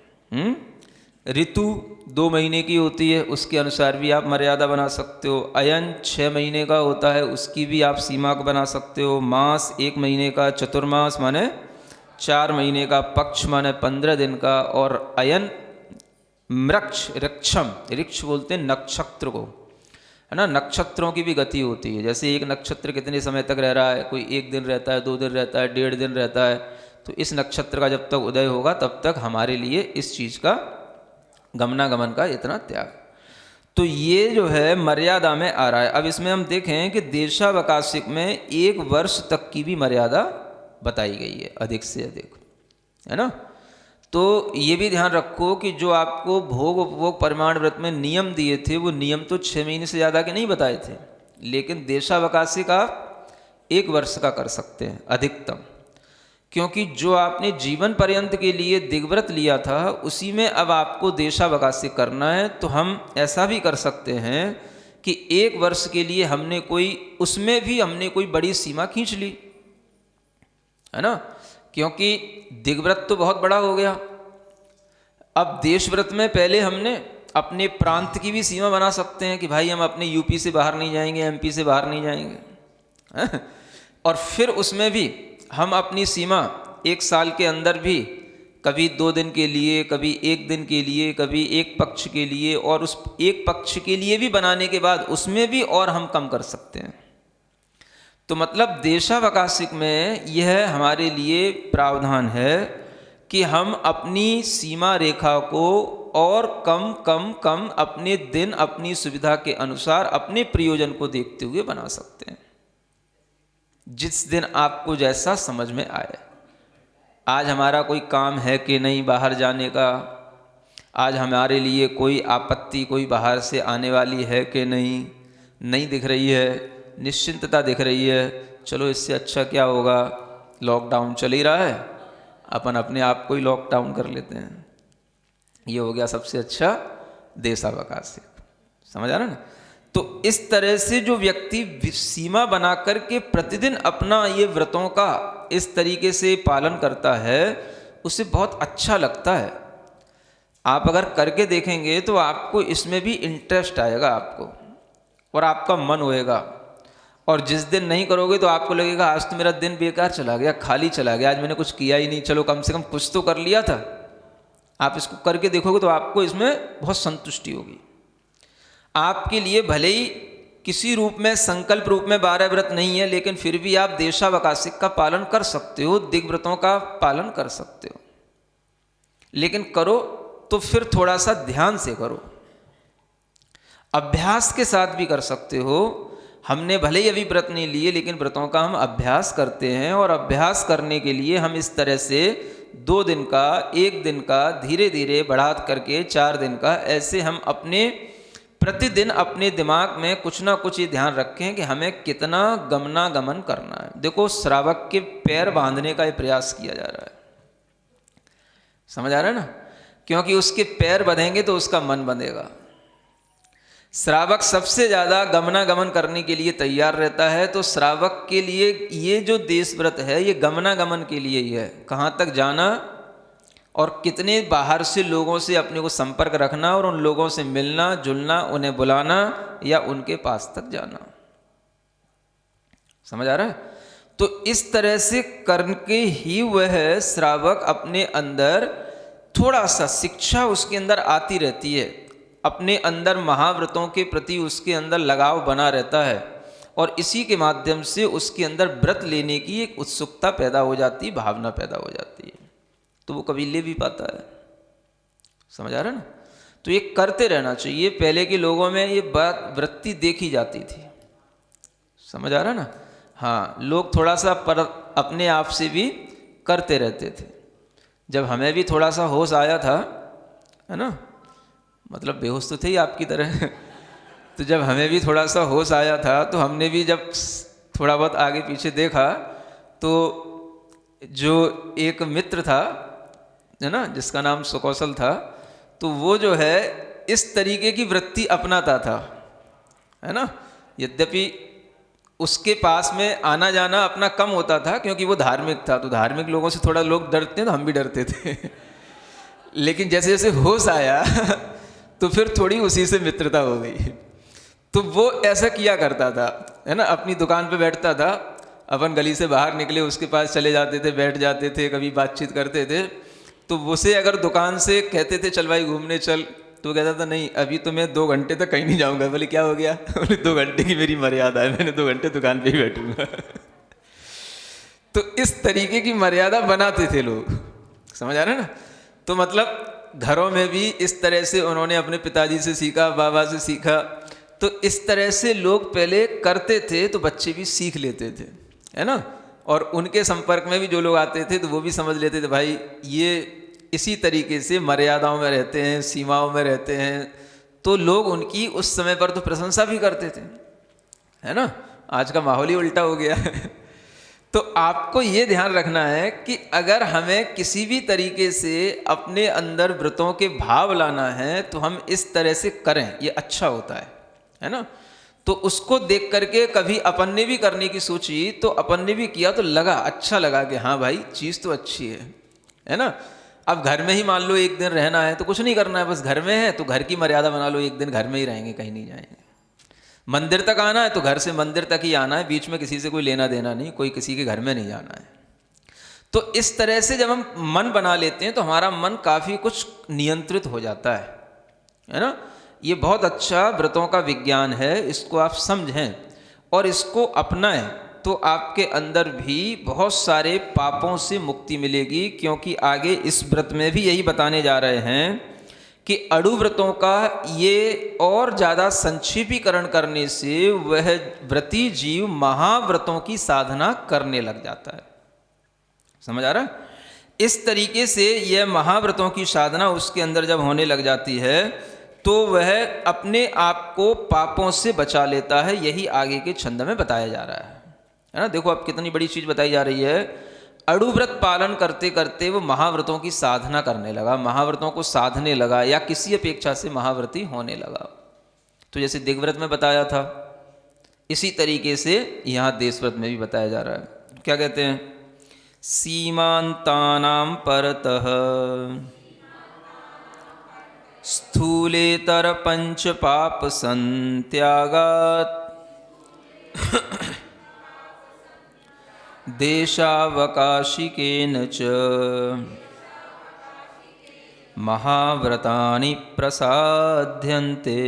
ऋतु 2 महीने की होती है, उसके अनुसार भी आप मर्यादा बना सकते हो। अयन 6 महीने का होता है, उसकी भी आप सीमा को बना सकते हो। मास 1 महीने का, चतुर्मास माने 4 महीने का, पक्ष माने 15 दिन का, और अयन मृक्ष, ऋक्षम, ऋक्ष बोलते हैं नक्षत्र को, है ना। नक्षत्रों की भी गति होती है, जैसे एक नक्षत्र कितने समय तक रह रहा है, कोई 1 दिन रहता है, 2 दिन रहता है, 1.5 दिन रहता है। तो इस नक्षत्र का जब तक उदय होगा तब तक हमारे लिए इस चीज़ का गमनागमन का इतना त्याग। तो ये जो है मर्यादा में आ रहा है। अब इसमें हम देखें कि देशावकाशिक में 1 वर्ष तक की भी मर्यादा बताई गई है, अधिक से अधिक, है ना। तो ये भी ध्यान रखो कि जो आपको भोग उपभोग परिमाण व्रत में नियम दिए थे, वो नियम तो 6 महीने से ज़्यादा के नहीं बताए थे, लेकिन देशावकाशिक आप 1 वर्ष का कर सकते हैं अधिकतम। क्योंकि जो आपने जीवन पर्यंत के लिए दिग्व्रत लिया था, उसी में अब आपको देशावकाशिक करना है। तो हम ऐसा भी कर सकते हैं कि 1 वर्ष के लिए हमने कोई, उसमें भी हमने कोई बड़ी सीमा खींच ली, है ना। क्योंकि दिग्व्रत तो बहुत बड़ा हो गया। अब देशव्रत में पहले हमने अपने प्रांत की भी सीमा बना सकते हैं कि भाई हम अपने यूपी से बाहर नहीं जाएंगे, एमपी से बाहर नहीं जाएंगे, और फिर उसमें भी हम अपनी सीमा 1 साल के अंदर भी कभी 2 दिन के लिए, कभी 1 दिन के लिए, कभी 1 पक्ष के लिए, और उस 1 पक्ष के लिए भी बनाने के बाद उसमें भी और हम कम कर सकते हैं। तो मतलब देशावकाशिक में यह हमारे लिए प्रावधान है कि हम अपनी सीमा रेखा को और कम कम कम अपने दिन, अपनी सुविधा के अनुसार, अपने प्रयोजन को देखते हुए बना सकते हैं, जिस दिन आपको जैसा समझ में आए। आज हमारा कोई काम है कि नहीं बाहर जाने का, आज हमारे लिए कोई आपत्ति कोई बाहर से आने वाली है कि नहीं दिख रही है, निश्चिंतता दिख रही है। चलो इससे अच्छा क्या होगा, लॉकडाउन चल ही रहा है, अपन अपने आप को ही लॉकडाउन कर लेते हैं। ये हो गया सबसे अच्छा देशावकाशिक। समझ आ रहा है ना? तो इस तरह से जो व्यक्ति सीमा बना करके प्रतिदिन अपना ये व्रतों का इस तरीके से पालन करता है, उसे बहुत अच्छा लगता है। आप अगर करके देखेंगे तो आपको इसमें भी इंटरेस्ट आएगा आपको, और आपका मन होएगा। और जिस दिन नहीं करोगे तो आपको लगेगा आज तो मेरा दिन बेकार चला गया, खाली चला गया, आज मैंने कुछ किया ही नहीं, चलो कम से कम कुछ तो कर लिया था। आप इसको करके देखोगे तो आपको इसमें बहुत संतुष्टि होगी। आपके लिए भले ही किसी रूप में, संकल्प रूप में 12 व्रत नहीं है, लेकिन फिर भी आप देशावकाशिक का पालन कर सकते हो, दिग्व्रतों का पालन कर सकते हो। लेकिन करो तो फिर थोड़ा सा ध्यान से करो, अभ्यास के साथ भी कर सकते हो। हमने भले ही अभी व्रत नहीं लिए, लेकिन व्रतों का हम अभ्यास करते हैं, और अभ्यास करने के लिए हम इस तरह से 2 दिन का, 1 दिन का, धीरे धीरे बढ़ा करके 4 दिन का, ऐसे हम अपने प्रतिदिन अपने दिमाग में कुछ ना कुछ ये ध्यान रखें कि हमें कितना गमनागमन करना है। देखो, श्रावक के पैर बांधने का ये प्रयास किया जा रहा है। समझ आ रहा है ना? क्योंकि उसके पैर बंधेंगे तो उसका मन बंधेगा। श्रावक सबसे ज़्यादा गमनागमन करने के लिए तैयार रहता है, तो श्रावक के लिए ये जो देश व्रत है ये गमनागमन के लिए ही है। कहाँ तक जाना और कितने बाहर से लोगों से अपने को संपर्क रखना, और उन लोगों से मिलना जुलना, उन्हें बुलाना या उनके पास तक जाना। समझ आ रहा है? तो इस तरह से करके ही वह श्रावक अपने अंदर थोड़ा सा शिक्षा उसके अंदर आती रहती है, अपने अंदर महाव्रतों के प्रति उसके अंदर लगाव बना रहता है, और इसी के माध्यम से उसके अंदर व्रत लेने की एक उत्सुकता पैदा हो जाती है, भावना पैदा हो जाती है, तो वो कभी ले भी पाता है। समझ आ रहा है ना? तो ये करते रहना चाहिए। पहले के लोगों में ये बात वृत्ति देखी जाती थी। समझ आ रहा है ना? हाँ, लोग थोड़ा सा पर अपने आप से भी करते रहते थे। जब हमें भी थोड़ा सा होश आया था, है ना, मतलब बेहोश तो थे ही आपकी तरह तो जब हमें भी थोड़ा सा होश आया था, तो हमने भी जब थोड़ा बहुत आगे पीछे देखा, तो जो एक मित्र था, है ना, जिसका नाम सुकौशल था, तो वो जो है इस तरीके की वृत्ति अपनाता था, है ना। यद्यपि उसके पास में आना जाना अपना कम होता था, क्योंकि वो धार्मिक था, तो धार्मिक लोगों से थोड़ा लोग डरते हैं, तो हम भी डरते थे लेकिन जैसे जैसे होश आया तो फिर थोड़ी उसी से मित्रता हो गई। तो वो ऐसा किया करता था, है ना, अपनी दुकान पे बैठता था, अपन गली से बाहर निकले उसके पास चले जाते थे, बैठ जाते थे, कभी बातचीत करते थे। तो उसे अगर दुकान से कहते थे चल भाई घूमने चल, तो कहता था नहीं अभी तो मैं 2 घंटे तक कहीं नहीं जाऊंगा। बोले क्या हो गया? बोले 2 घंटे की मेरी मर्यादा है, मैंने 2 घंटे दुकान पे ही बैठूंगा तो इस तरीके की मर्यादा बनाते थे लोग। समझ आ रहा है ना? तो मतलब घरों में भी इस तरह से उन्होंने अपने पिताजी से सीखा, बाबा से सीखा। तो इस तरह से लोग पहले करते थे, तो बच्चे भी सीख लेते थे, है ना। और उनके संपर्क में भी जो लोग आते थे, तो वो भी समझ लेते थे भाई ये इसी तरीके से मर्यादाओं में रहते हैं, सीमाओं में रहते हैं। तो लोग उनकी उस समय पर तो प्रशंसा भी करते थे, है ना। आज का माहौल ही उल्टा हो गया तो आपको ये ध्यान रखना है कि अगर हमें किसी भी तरीके से अपने अंदर व्रतों के भाव लाना है, तो हम इस तरह से करें, ये अच्छा होता है ना। तो उसको देख करके कभी अपन ने भी करने की सोची, तो अपन ने भी किया, तो लगा अच्छा लगा कि हाँ भाई चीज़ तो अच्छी है ना। अब घर में ही मान लो 1 दिन रहना है, तो कुछ नहीं करना है, बस घर में है तो घर की मर्यादा बना लो, 1 दिन घर में ही रहेंगे, कहीं नहीं जाएंगे। मंदिर तक आना है तो घर से मंदिर तक ही आना है, बीच में किसी से कोई लेना देना नहीं, कोई किसी के घर में नहीं जाना है। तो इस तरह से जब हम मन बना लेते हैं, तो हमारा मन काफ़ी कुछ नियंत्रित हो जाता है ना। ये बहुत अच्छा व्रतों का विज्ञान है, इसको आप समझें और इसको अपनाएं, तो आपके अंदर भी बहुत सारे पापों से मुक्ति मिलेगी। क्योंकि आगे इस व्रत में भी यही बताने जा रहे हैं कि अणु व्रतों का ये और ज़्यादा संक्षेपीकरण करने से वह व्रती जीव महाव्रतों की साधना करने लग जाता है। समझ आ रहा है? इस तरीके से यह महाव्रतों की साधना उसके अंदर जब होने लग जाती है, तो वह अपने आप को पापों से बचा लेता है। यही आगे के छंद में बताया जा रहा है ना। देखो अब कितनी बड़ी चीज़ बताई जा रही है। अड़ुव्रत पालन करते करते वो महाव्रतों की साधना करने लगा, महाव्रतों को साधने लगा, या किसी अपेक्षा से महाव्रती होने लगा। तो जैसे दिग्व्रत में बताया था, इसी तरीके से यहाँ देशव्रत में भी बताया जा रहा है। क्या कहते हैं? सीमांतानां परतः स्थूलेतर पंच पाप संत्यागात् देशावकाशिकेन च महाव्रतानि प्रसाद्यन्ते।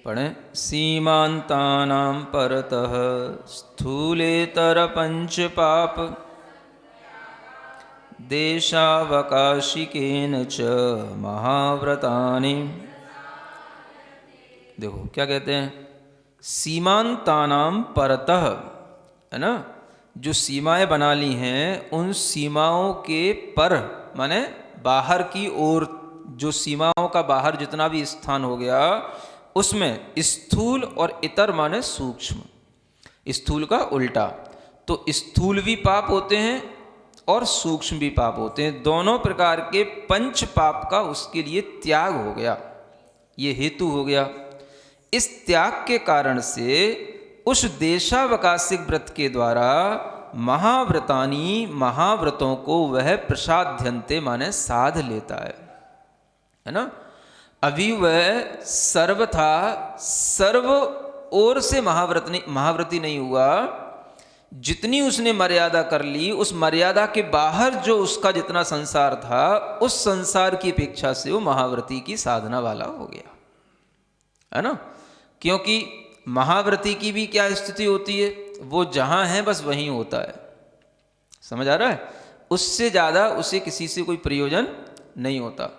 पढ़ें। सीमांतानां परतः स्थूलेतर पंच पाप देशावकाशिकेन च महाव्रतानि। देखो क्या कहते हैं? सीमांतानां परतः, है ना, जो सीमाएं बना ली हैं उन सीमाओं के पर माने बाहर की ओर, जो सीमाओं का बाहर जितना भी स्थान हो गया उसमें स्थूल और इतर माने सूक्ष्म, स्थूल का उल्टा, तो स्थूल भी पाप होते हैं और सूक्ष्म भी पाप होते हैं। दोनों प्रकार के पंच पाप का उसके लिए त्याग हो गया, ये हेतु हो गया। इस त्याग के कारण से उस देशावकाशिक व्रत के द्वारा महाव्रतानी, महाव्रतों को वह प्रसाद्यन्ते माने साध लेता है ना। अभी वह सर्वथा सर्व ओर से महाव्रती नहीं हुआ, जितनी उसने मर्यादा कर ली उस मर्यादा के बाहर जो उसका जितना संसार था उस संसार की अपेक्षा से वो महाव्रती की साधना वाला हो गया, है ना। क्योंकि महाव्रती की भी क्या स्थिति होती है, वो जहां है बस वहीं होता है, समझ आ रहा है, उससे ज़्यादा उसे किसी से कोई प्रयोजन नहीं होता।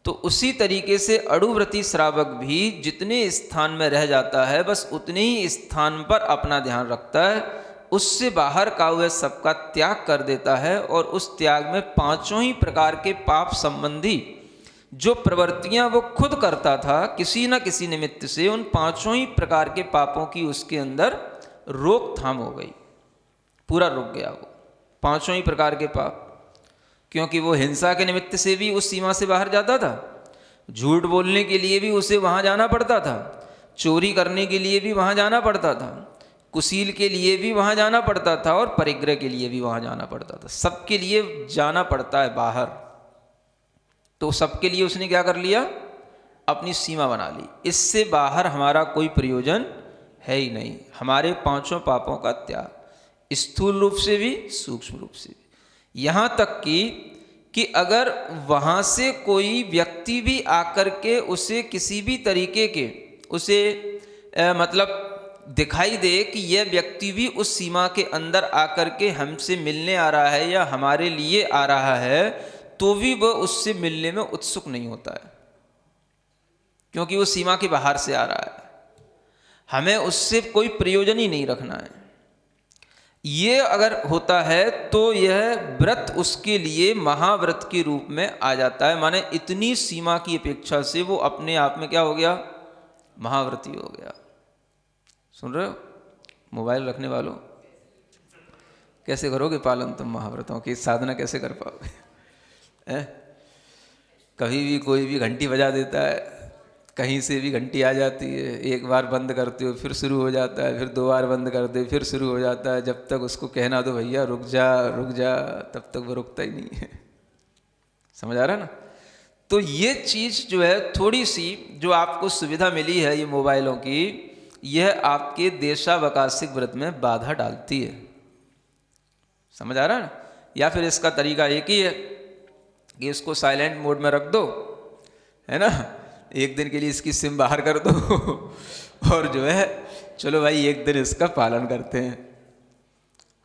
तो उसी तरीके से अड़ुव्रती श्रावक भी जितने स्थान में रह जाता है बस उतने ही स्थान पर अपना ध्यान रखता है, उससे बाहर का वह सबका त्याग कर देता है, और उस त्याग में पांचों ही प्रकार के पाप संबंधी जो प्रवृत्तियां वो खुद करता था किसी न किसी निमित्त से, उन पांचों ही प्रकार के पापों की उसके अंदर रोकथाम हो गई, पूरा रुक गया वो पांचों ही प्रकार के पाप। क्योंकि वो हिंसा के निमित्त से भी उस सीमा से बाहर जाता था, झूठ बोलने के लिए भी उसे वहाँ जाना पड़ता था, चोरी करने के लिए भी वहाँ जाना पड़ता था, कुशील के लिए भी वहाँ जाना पड़ता था, और परिग्रह के लिए भी वहाँ जाना पड़ता था। सबके लिए जाना पड़ता है बाहर, तो सबके लिए उसने क्या कर लिया, अपनी सीमा बना ली। इससे बाहर हमारा कोई प्रयोजन है ही नहीं, हमारे पांचों पापों का त्याग, स्थूल रूप से भी सूक्ष्म रूप से भी। यहाँ तक कि अगर वहाँ से कोई व्यक्ति भी आकर के उसे किसी भी तरीके के उसे मतलब दिखाई दे कि यह व्यक्ति भी उस सीमा के अंदर आकर के हमसे मिलने आ रहा है या हमारे लिए आ रहा है, तो भी वह उससे मिलने में उत्सुक नहीं होता है, क्योंकि वो सीमा के बाहर से आ रहा है, हमें उससे कोई प्रयोजन ही नहीं रखना है। ये अगर होता है तो यह व्रत उसके लिए महाव्रत के रूप में आ जाता है, माने इतनी सीमा की अपेक्षा से वो अपने आप में क्या हो गया, महाव्रती हो गया। सुन रहे हो मोबाइल रखने वालों, कैसे करोगे पालन तुम महाव्रतों की, साधना कैसे कर पाओगे? कभी भी कोई भी घंटी बजा देता है, कहीं से भी घंटी आ जाती है, एक बार बंद करते हो फिर शुरू हो जाता है, फिर दो बार बंद करते हो फिर शुरू हो जाता है, जब तक उसको कहना दो भैया रुक जा तब तक वो रुकता ही नहीं है। समझ आ रहा है ना। तो ये चीज़ जो है थोड़ी सी जो आपको सुविधा मिली है ये मोबाइलों की, यह आपके देशावकाशिक व्रत में बाधा डालती है। समझ आ रहा है ना। या फिर इसका तरीका एक ही है कि इसको साइलेंट मोड में रख दो, है ना, एक दिन के लिए इसकी सिम बाहर कर दो और जो है चलो भाई एक दिन इसका पालन करते हैं।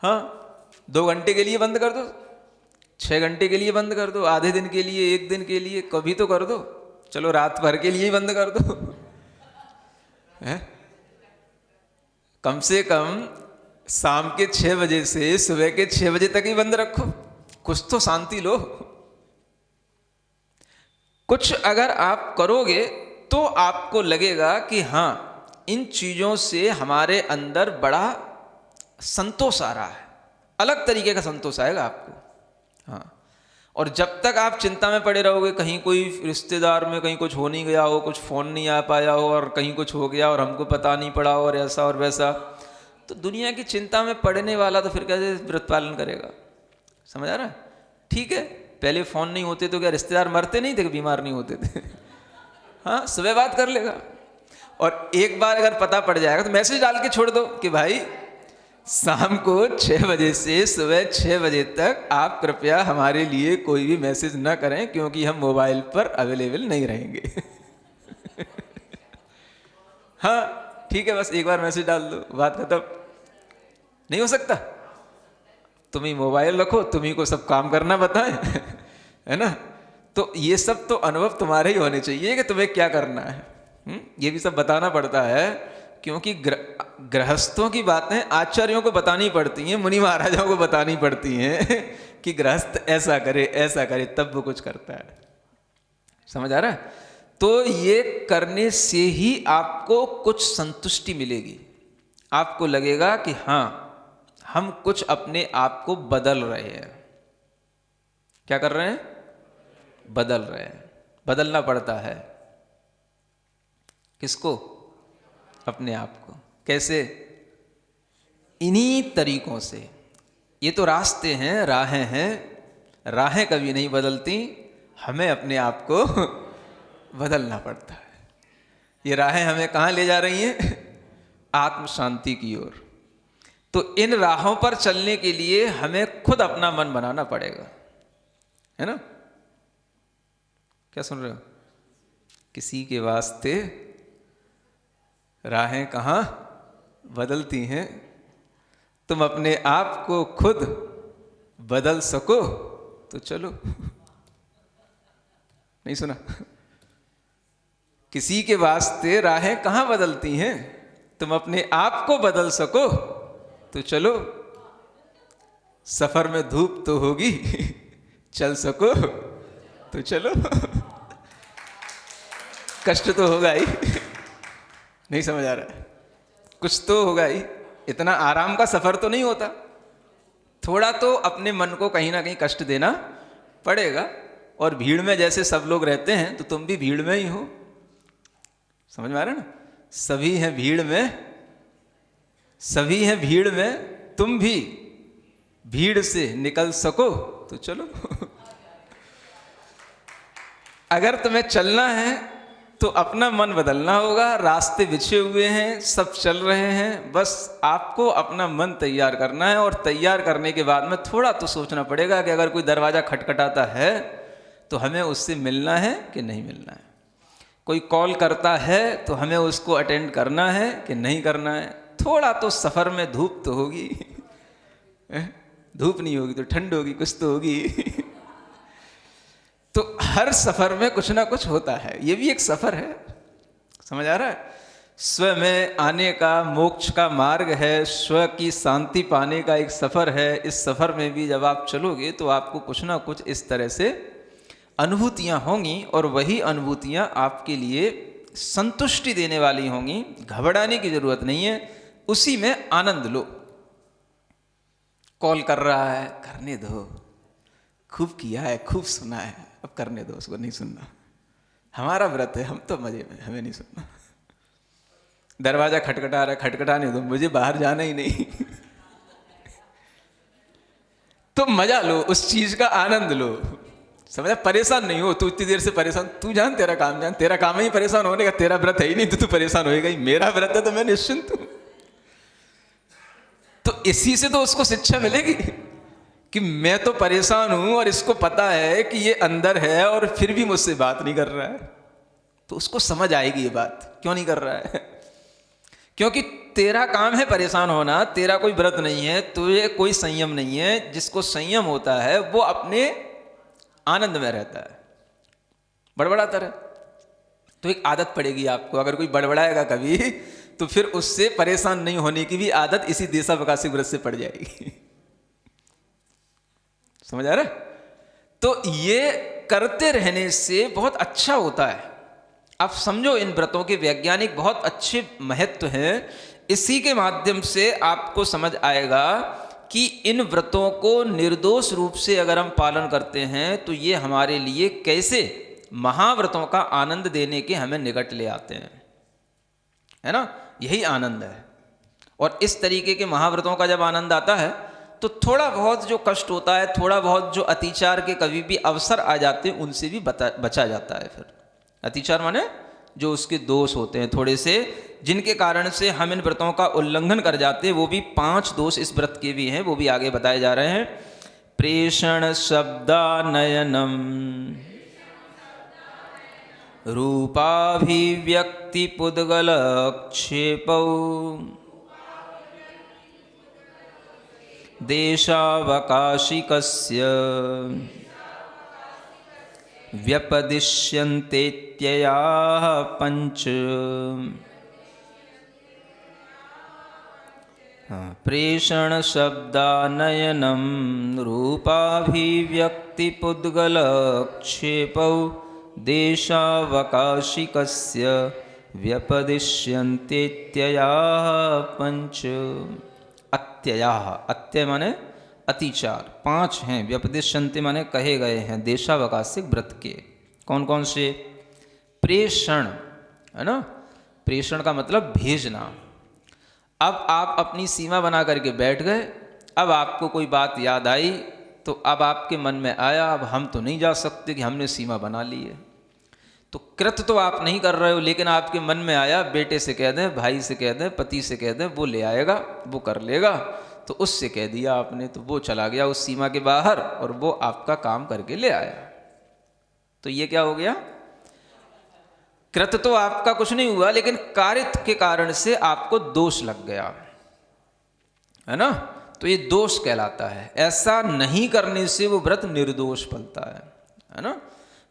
हाँ, 2 घंटे के लिए बंद कर दो, 6 घंटे के लिए बंद कर दो, आधे दिन के लिए, एक दिन के लिए, कभी तो कर दो, चलो रात भर के लिए ही बंद कर दो है? कम से कम शाम के 6 बजे से सुबह के 6 बजे तक ही बंद रखो, कुछ तो शांति लो। कुछ अगर आप करोगे तो आपको लगेगा कि हाँ इन चीज़ों से हमारे अंदर बड़ा संतोष आ रहा है, अलग तरीके का संतोष आएगा आपको। हाँ, और जब तक आप चिंता में पड़े रहोगे, कहीं कोई रिश्तेदार में कहीं कुछ हो नहीं गया हो, कुछ फ़ोन नहीं आ पाया हो और कहीं कुछ हो गया और हमको पता नहीं पड़ा हो और ऐसा और वैसा, तो दुनिया की चिंता में पड़ने वाला तो फिर कैसे व्रत पालन करेगा? समझ आ रहा है? ठीक है, पहले फ़ोन नहीं होते तो क्या रिश्तेदार मरते नहीं थे कि बीमार नहीं होते थे? हाँ, सुबह बात कर लेगा। और एक बार अगर पता पड़ जाएगा तो मैसेज डाल के छोड़ दो कि भाई शाम को 6 बजे से सुबह 6 बजे तक आप कृपया हमारे लिए कोई भी मैसेज ना करें, क्योंकि हम मोबाइल पर अवेलेबल नहीं रहेंगे। हाँ ठीक है, बस एक बार मैसेज डाल दो, बात खत्म। नहीं हो सकता? तुम ही मोबाइल रखो, तुम ही को सब काम करना बताएं, है ना? तो ये सब तो अनुभव तुम्हारे ही होने चाहिए कि तुम्हें क्या करना है। ये भी सब बताना पड़ता है, क्योंकि गृहस्थों की बातें आचार्यों को बतानी पड़ती हैं, मुनि महाराजाओं को बतानी पड़ती हैं कि गृहस्थ ऐसा करे तब वो कुछ करता है। समझ आ रहा है? तो ये करने से ही आपको कुछ संतुष्टि मिलेगी, आपको लगेगा कि हाँ हम कुछ अपने आप को बदल रहे हैं। क्या कर रहे हैं? बदल रहे हैं। बदलना पड़ता है किसको? अपने आप को। कैसे? इन्हीं तरीकों से। ये तो रास्ते हैं, राहें हैं, राहें कभी नहीं बदलती, हमें अपने आप को बदलना पड़ता है। ये राहें हमें कहाँ ले जा रही हैं? आत्म शांति की ओर। तो इन राहों पर चलने के लिए हमें खुद अपना मन बनाना पड़ेगा, है ना? क्या सुन रहे हो? किसी के वास्ते राहें कहाँ बदलती हैं, तुम अपने आप को खुद बदल सको तो चलो। नहीं सुना? किसी के वास्ते राहें कहाँ बदलती हैं, तुम अपने आप को बदल सको तो चलो। सफर में धूप तो होगी, चल सको तो चलो। कष्ट तो होगा ही। नहीं समझ आ रहा है? कुछ तो होगा ही, इतना आराम का सफर तो नहीं होता। थोड़ा तो अपने मन को कहीं ना कहीं कष्ट देना पड़ेगा। और भीड़ में जैसे सब लोग रहते हैं तो तुम भी भीड़ में ही हो। समझ में आ रहा है ना? सभी हैं भीड़ में, सभी हैं भीड़ में, तुम भी भीड़ से निकल सको तो चलो। अगर तुम्हें चलना है तो अपना मन बदलना होगा। रास्ते बिछे हुए हैं, सब चल रहे हैं, बस आपको अपना मन तैयार करना है। और तैयार करने के बाद में थोड़ा तो सोचना पड़ेगा कि अगर कोई दरवाज़ा खटखटाता है तो हमें उससे मिलना है कि नहीं मिलना है। कोई कॉल करता है तो हमें उसको अटेंड करना है कि नहीं करना है। थोड़ा तो सफ़र में धूप तो होगी। धूप नहीं होगी तो ठंड होगी, कुछ तो होगी। तो हर सफ़र में कुछ ना कुछ होता है, ये भी एक सफ़र है। समझ आ रहा है? स्व में आने का मोक्ष का मार्ग है, स्व की शांति पाने का एक सफ़र है। इस सफ़र में भी जब आप चलोगे तो आपको कुछ ना कुछ इस तरह से अनुभूतियाँ होंगी, और वही अनुभूतियाँ आपके लिए संतुष्टि देने वाली होंगी। घबराने की ज़रूरत नहीं है, उसी में आनंद लो। कॉल कर रहा है, करने दो, खूब किया है, खूब सुना है, अब करने दो, उसको नहीं सुनना। हमारा व्रत है, हम तो मजे में, हमें नहीं सुनना। दरवाजा खटखटा रहा है, खटखटाने दो, मुझे बाहर जाना ही नहीं। तो मजा लो, उस चीज का आनंद लो। समझा? परेशान नहीं हो। तू इतनी देर से परेशान, तू जान तेरा काम जान, तेरा काम ही परेशान होने का, तेरा व्रत है ही नहीं तो तू परेशान होएगा ही। मेरा व्रत है तो मैं निश्चिंत हूं। तो इसी से तो उसको शिक्षा मिलेगी कि मैं तो परेशान हूं और इसको पता है कि ये अंदर है और फिर भी मुझसे बात नहीं कर रहा है। तो उसको समझ आएगी ये बात क्यों नहीं कर रहा है। क्योंकि तेरा काम है परेशान होना, तेरा कोई व्रत नहीं है, तुझे कोई संयम नहीं है। जिसको संयम होता है वो अपने आनंद में रहता है, बड़बड़ाता रहे तो एक आदत पड़ेगी आपको। अगर कोई बड़बड़ाएगा कभी तो फिर उससे परेशान नहीं होने की भी आदत इसी देशावकाशी व्रत से पड़ जाएगी। समझ आ रहा है? तो ये करते रहने से बहुत अच्छा होता है। आप समझो इन व्रतों के वैज्ञानिक बहुत अच्छे महत्व हैं। इसी के माध्यम से आपको समझ आएगा कि इन व्रतों को निर्दोष रूप से अगर हम पालन करते हैं तो ये हमारे लिए कैसे महाव्रतों का आनंद देने के हमें निकट ले आते हैं, है ना। यही आनंद है। और इस तरीके के महाव्रतों का जब आनंद आता है तो थोड़ा बहुत जो कष्ट होता है, थोड़ा बहुत जो अतिचार के कभी भी अवसर आ जाते हैं, उनसे भी बचा जाता है। फिर अतिचार माने जो उसके दोष होते हैं थोड़े से, जिनके कारण से हम इन व्रतों का उल्लंघन कर जाते हैं, वो भी 5 दोष इस व्रत के भी हैं, वो भी आगे बताए जा रहे हैं। प्रेषण शब्दानयनम रूपाभिव्यक्ति पुद्गल क्षेपौ देशावकाशिकस्य व्यपदिश्यन्तेत्ययाः पंच। प्रेषण शब्दानयनम रूपाभिव्यक्ति पुद्गल क्षेपौ देशावकाशिकस्य व्यपदिश्यन्तेत्ययाः पंच। अत्ययाः, अत्य माने अतिचार, 5 हैं। व्यपदिश्यन्ते माने कहे गए हैं देशावकाशिक व्रत के। कौन कौन से? प्रेषण, है ना। प्रेषण का मतलब भेजना। अब आप अपनी सीमा बना करके बैठ गए, अब आपको कोई बात याद आई तो अब आपके मन में आया अब हम तो नहीं जा सकते कि हमने सीमा बना ली है, तो कृत तो आप नहीं कर रहे हो, लेकिन आपके मन में आया बेटे से कह दें, भाई से कह दें, पति से कह दें, वो ले आएगा, वो कर लेगा, तो उससे कह दिया आपने, तो वो चला गया उस सीमा के बाहर और वो आपका काम करके ले आया। तो ये क्या हो गया? कृत तो आपका कुछ नहीं हुआ, लेकिन कारित के कारण से आपको दोष लग गया, है ना। तो ये दोष कहलाता है। ऐसा नहीं करने से वो व्रत निर्दोष फलता है ना।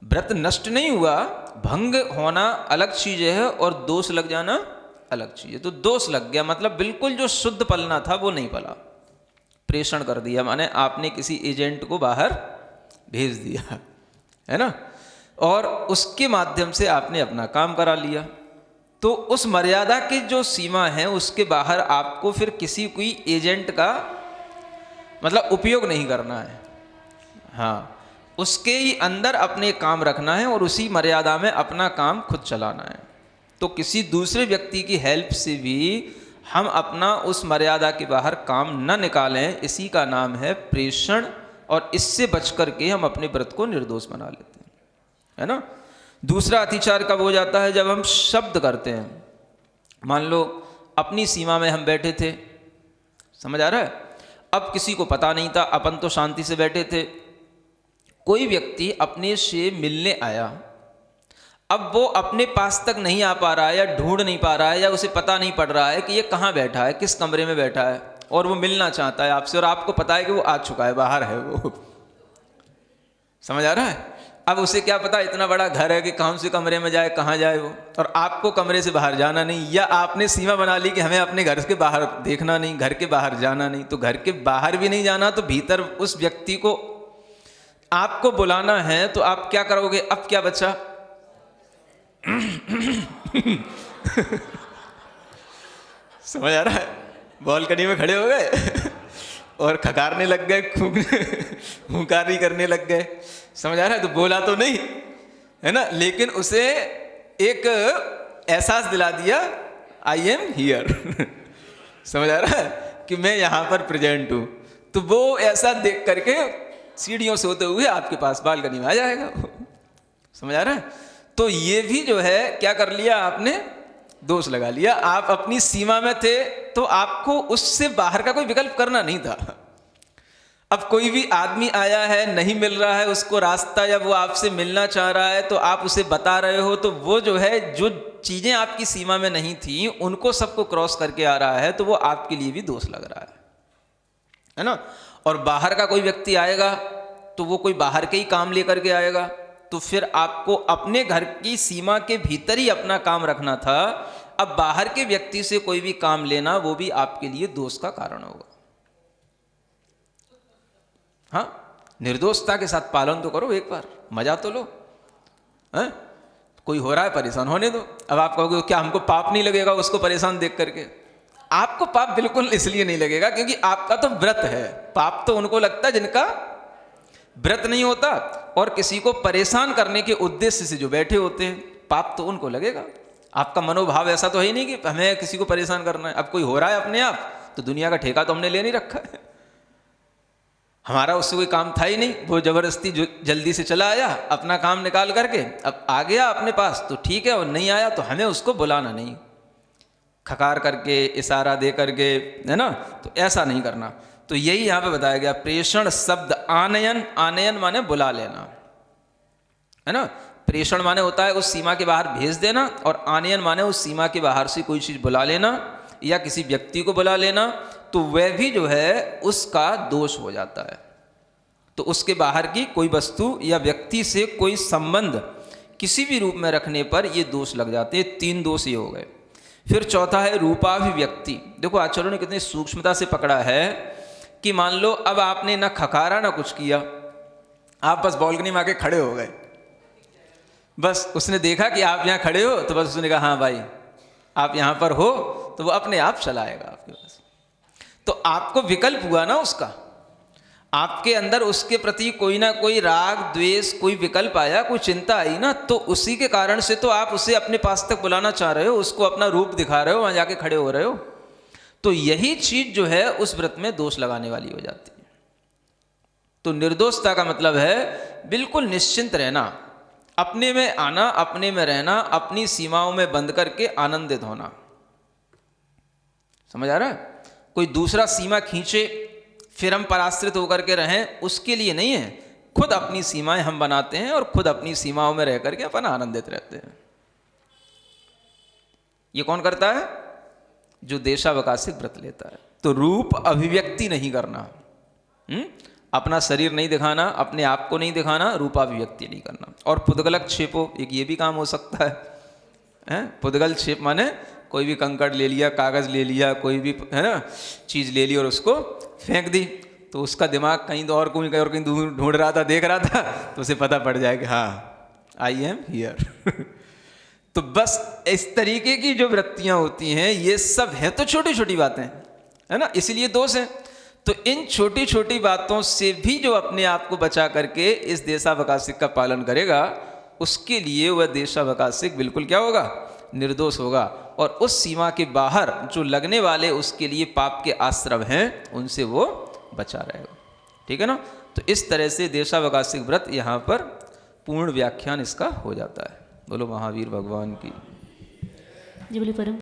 व्रत नष्ट नहीं हुआ, भंग होना अलग चीज है और दोष लग जाना अलग चीज है। तो दोष लग गया मतलब बिल्कुल जो शुद्ध पलना था वो नहीं पला, प्रेषण कर दिया, माने आपने किसी एजेंट को बाहर भेज दिया, है ना, और उसके माध्यम से आपने अपना काम करा लिया। तो उस मर्यादा की जो सीमा है उसके बाहर आपको फिर किसी कोई एजेंट का मतलब उपयोग नहीं करना है। हाँ, उसके ही अंदर अपने काम रखना है और उसी मर्यादा में अपना काम खुद चलाना है। तो किसी दूसरे व्यक्ति की हेल्प से भी हम अपना उस मर्यादा के बाहर काम न निकालें, इसी का नाम है प्रेषण। और इससे बच करके हम अपने व्रत को निर्दोष बना लेते हैं, है ना। दूसरा अतिचार कब हो जाता है? जब हम शब्द करते हैं। मान लो अपनी सीमा में हम बैठे थे, समझ आ रहा है, अब किसी को पता नहीं था, अपन तो शांति से बैठे थे, कोई व्यक्ति अपने से मिलने आया, अब वो अपने पास तक नहीं आ पा रहा है या ढूंढ नहीं पा रहा है या उसे पता नहीं पड़ रहा है कि ये कहाँ बैठा है, किस कमरे में बैठा है, और वो मिलना चाहता है आपसे और आपको पता है कि वो आ चुका है, बाहर है वो, समझ आ रहा है। अब उसे क्या पता, इतना बड़ा घर है कि कौन से कमरे में जाए, कहाँ जाए वो, और आपको कमरे से बाहर जाना नहीं, या आपने सीमा बना ली कि हमें अपने घर के बाहर देखना नहीं, घर के बाहर जाना नहीं, तो घर के बाहर भी नहीं जाना, तो भीतर उस व्यक्ति को आपको बुलाना है, तो आप क्या करोगे? अब क्या बचा? समझ आ रहा है, बालकनी में खड़े हो गए और खकारने लग गए, हुंकारी करने लग गए, समझ आ रहा है। तो बोला तो नहीं, है ना, लेकिन उसे एक एहसास दिला दिया, आई एम हियर। समझ आ रहा है कि मैं यहाँ पर प्रेजेंट हूँ। तो वो ऐसा देख करके सीढ़ियों से होते हुए आपके पास बालकनी में आ जाएगा, समझ आ रहा है। तो ये भी जो है क्या कर लिया आपने? दोष लगा लिया। आप अपनी सीमा में थे तो आपको उससे बाहर का कोई विकल्प करना नहीं था। अब कोई भी आदमी आया है, नहीं मिल रहा है उसको रास्ता, या वो आपसे मिलना चाह रहा है, तो आप उसे बता रहे हो, तो वो जो है जो चीजें आपकी सीमा में नहीं थी उनको सबको क्रॉस करके आ रहा है, तो वो आपके लिए भी दोष लग रहा है ना। और बाहर का कोई व्यक्ति आएगा तो वो कोई बाहर के ही काम लेकर के आएगा, तो फिर आपको अपने घर की सीमा के भीतर ही अपना काम रखना था। अब बाहर के व्यक्ति से कोई भी काम लेना वो भी आपके लिए दोष का कारण होगा। हाँ, निर्दोषता के साथ पालन तो करो, एक बार मजा तो लो, हैं? कोई हो रहा है परेशान होने दो। अब आप कहोगे क्या हमको पाप नहीं लगेगा उसको परेशान देख करके? आपको पाप बिल्कुल इसलिए नहीं लगेगा क्योंकि आपका तो व्रत है। पाप तो उनको लगता है जिनका व्रत नहीं होता और किसी को परेशान करने के उद्देश्य से जो बैठे होते हैं, पाप तो उनको लगेगा। आपका मनोभाव ऐसा तो है ही नहीं कि हमें किसी को परेशान करना है। अब कोई हो रहा है अपने आप, तो दुनिया का ठेका तो हमने ले नहीं रखा है, हमारा उससे कोई काम था ही नहीं। वो जबरदस्ती जो जल्दी से चला आया अपना काम निकाल करके, अब आ गया अपने पास तो ठीक है, और नहीं आया तो हमें उसको बुलाना नहीं, खकार करके इशारा दे करके, है ना, तो ऐसा नहीं करना। तो यही यहाँ पे बताया गया। प्रेषण शब्द आनयन, आनयन माने बुला लेना, है ना। प्रेषण माने होता है उस सीमा के बाहर भेज देना, और आनयन माने उस सीमा के बाहर से कोई चीज़ बुला लेना या किसी व्यक्ति को बुला लेना, तो वह भी जो है उसका दोष हो जाता है। तो उसके बाहर की कोई वस्तु या व्यक्ति से कोई संबंध किसी भी रूप में रखने पर ये दोष लग जाते हैं। 3 दोष ये हो गए। फिर चौथा है रूपाभिव्यक्ति। देखो आचार्यों ने कितनी सूक्ष्मता से पकड़ा है कि मान लो अब आपने ना खकारा ना कुछ किया, आप बस बालकनी में आके खड़े हो गए, बस उसने देखा कि आप यहाँ खड़े हो तो बस उसने कहा हाँ भाई आप यहाँ पर हो, तो वो अपने आप चला आएगा आपके पास। तो आपको विकल्प हुआ ना उसका, आपके अंदर उसके प्रति कोई ना कोई राग द्वेष, कोई विकल्प आया, कोई चिंता आई ना, तो उसी के कारण से तो आप उसे अपने पास तक बुलाना चाह रहे हो, उसको अपना रूप दिखा रहे हो, वहाँ जाके खड़े हो रहे हो। तो यही चीज जो है उस व्रत में दोष लगाने वाली हो जाती है। तो निर्दोषता का मतलब है बिल्कुल निश्चिंत रहना, अपने में आना, अपने में रहना, अपनी सीमाओं में बंद करके आनंदित होना। समझ आ रहा है? कोई दूसरा सीमा खींचे फिर हम पराश्रित होकर के रहें, उसके लिए नहीं है। खुद अपनी सीमाएं हम बनाते हैं और खुद अपनी सीमाओं में रह करके अपन आनंदित रहते हैं। ये कौन करता है? जो देशावकाशिक व्रत लेता है। तो रूप अभिव्यक्ति नहीं करना, अपना शरीर नहीं दिखाना, अपने आप को नहीं दिखाना, रूपाभिव्यक्ति नहीं करना। और पुद्गलक क्षेपो, एक ये भी काम हो सकता है। पुद्गल क्षेप माने कोई भी कंकड़ ले लिया, कागज ले लिया, कोई भी, है ना, चीज ले ली और उसको फेंक दी, तो उसका दिमाग कहीं और कहीं ढूंढ रहा था, देख रहा था, तो उसे पता पड़ जाएगा हाँ आई एम हियर। तो बस इस तरीके की जो वृत्तियां होती हैं ये सब है तो छोटी छोटी बातें, है ना, इसीलिए दोष है। तो इन छोटी छोटी बातों से भी जो अपने आप को बचा करके इस देशावकाशिक का पालन करेगा, उसके लिए वह देशावकाशिक बिल्कुल क्या होगा? निर्दोष होगा। और उस सीमा के बाहर जो लगने वाले उसके लिए पाप के आश्रव हैं, उनसे वो बचा रहेगा। ठीक है ना। तो इस तरह से देशावकाशिक व्रत यहाँ पर पूर्ण व्याख्यान इसका हो जाता है। बोलो महावीर भगवान की। जी बोले परम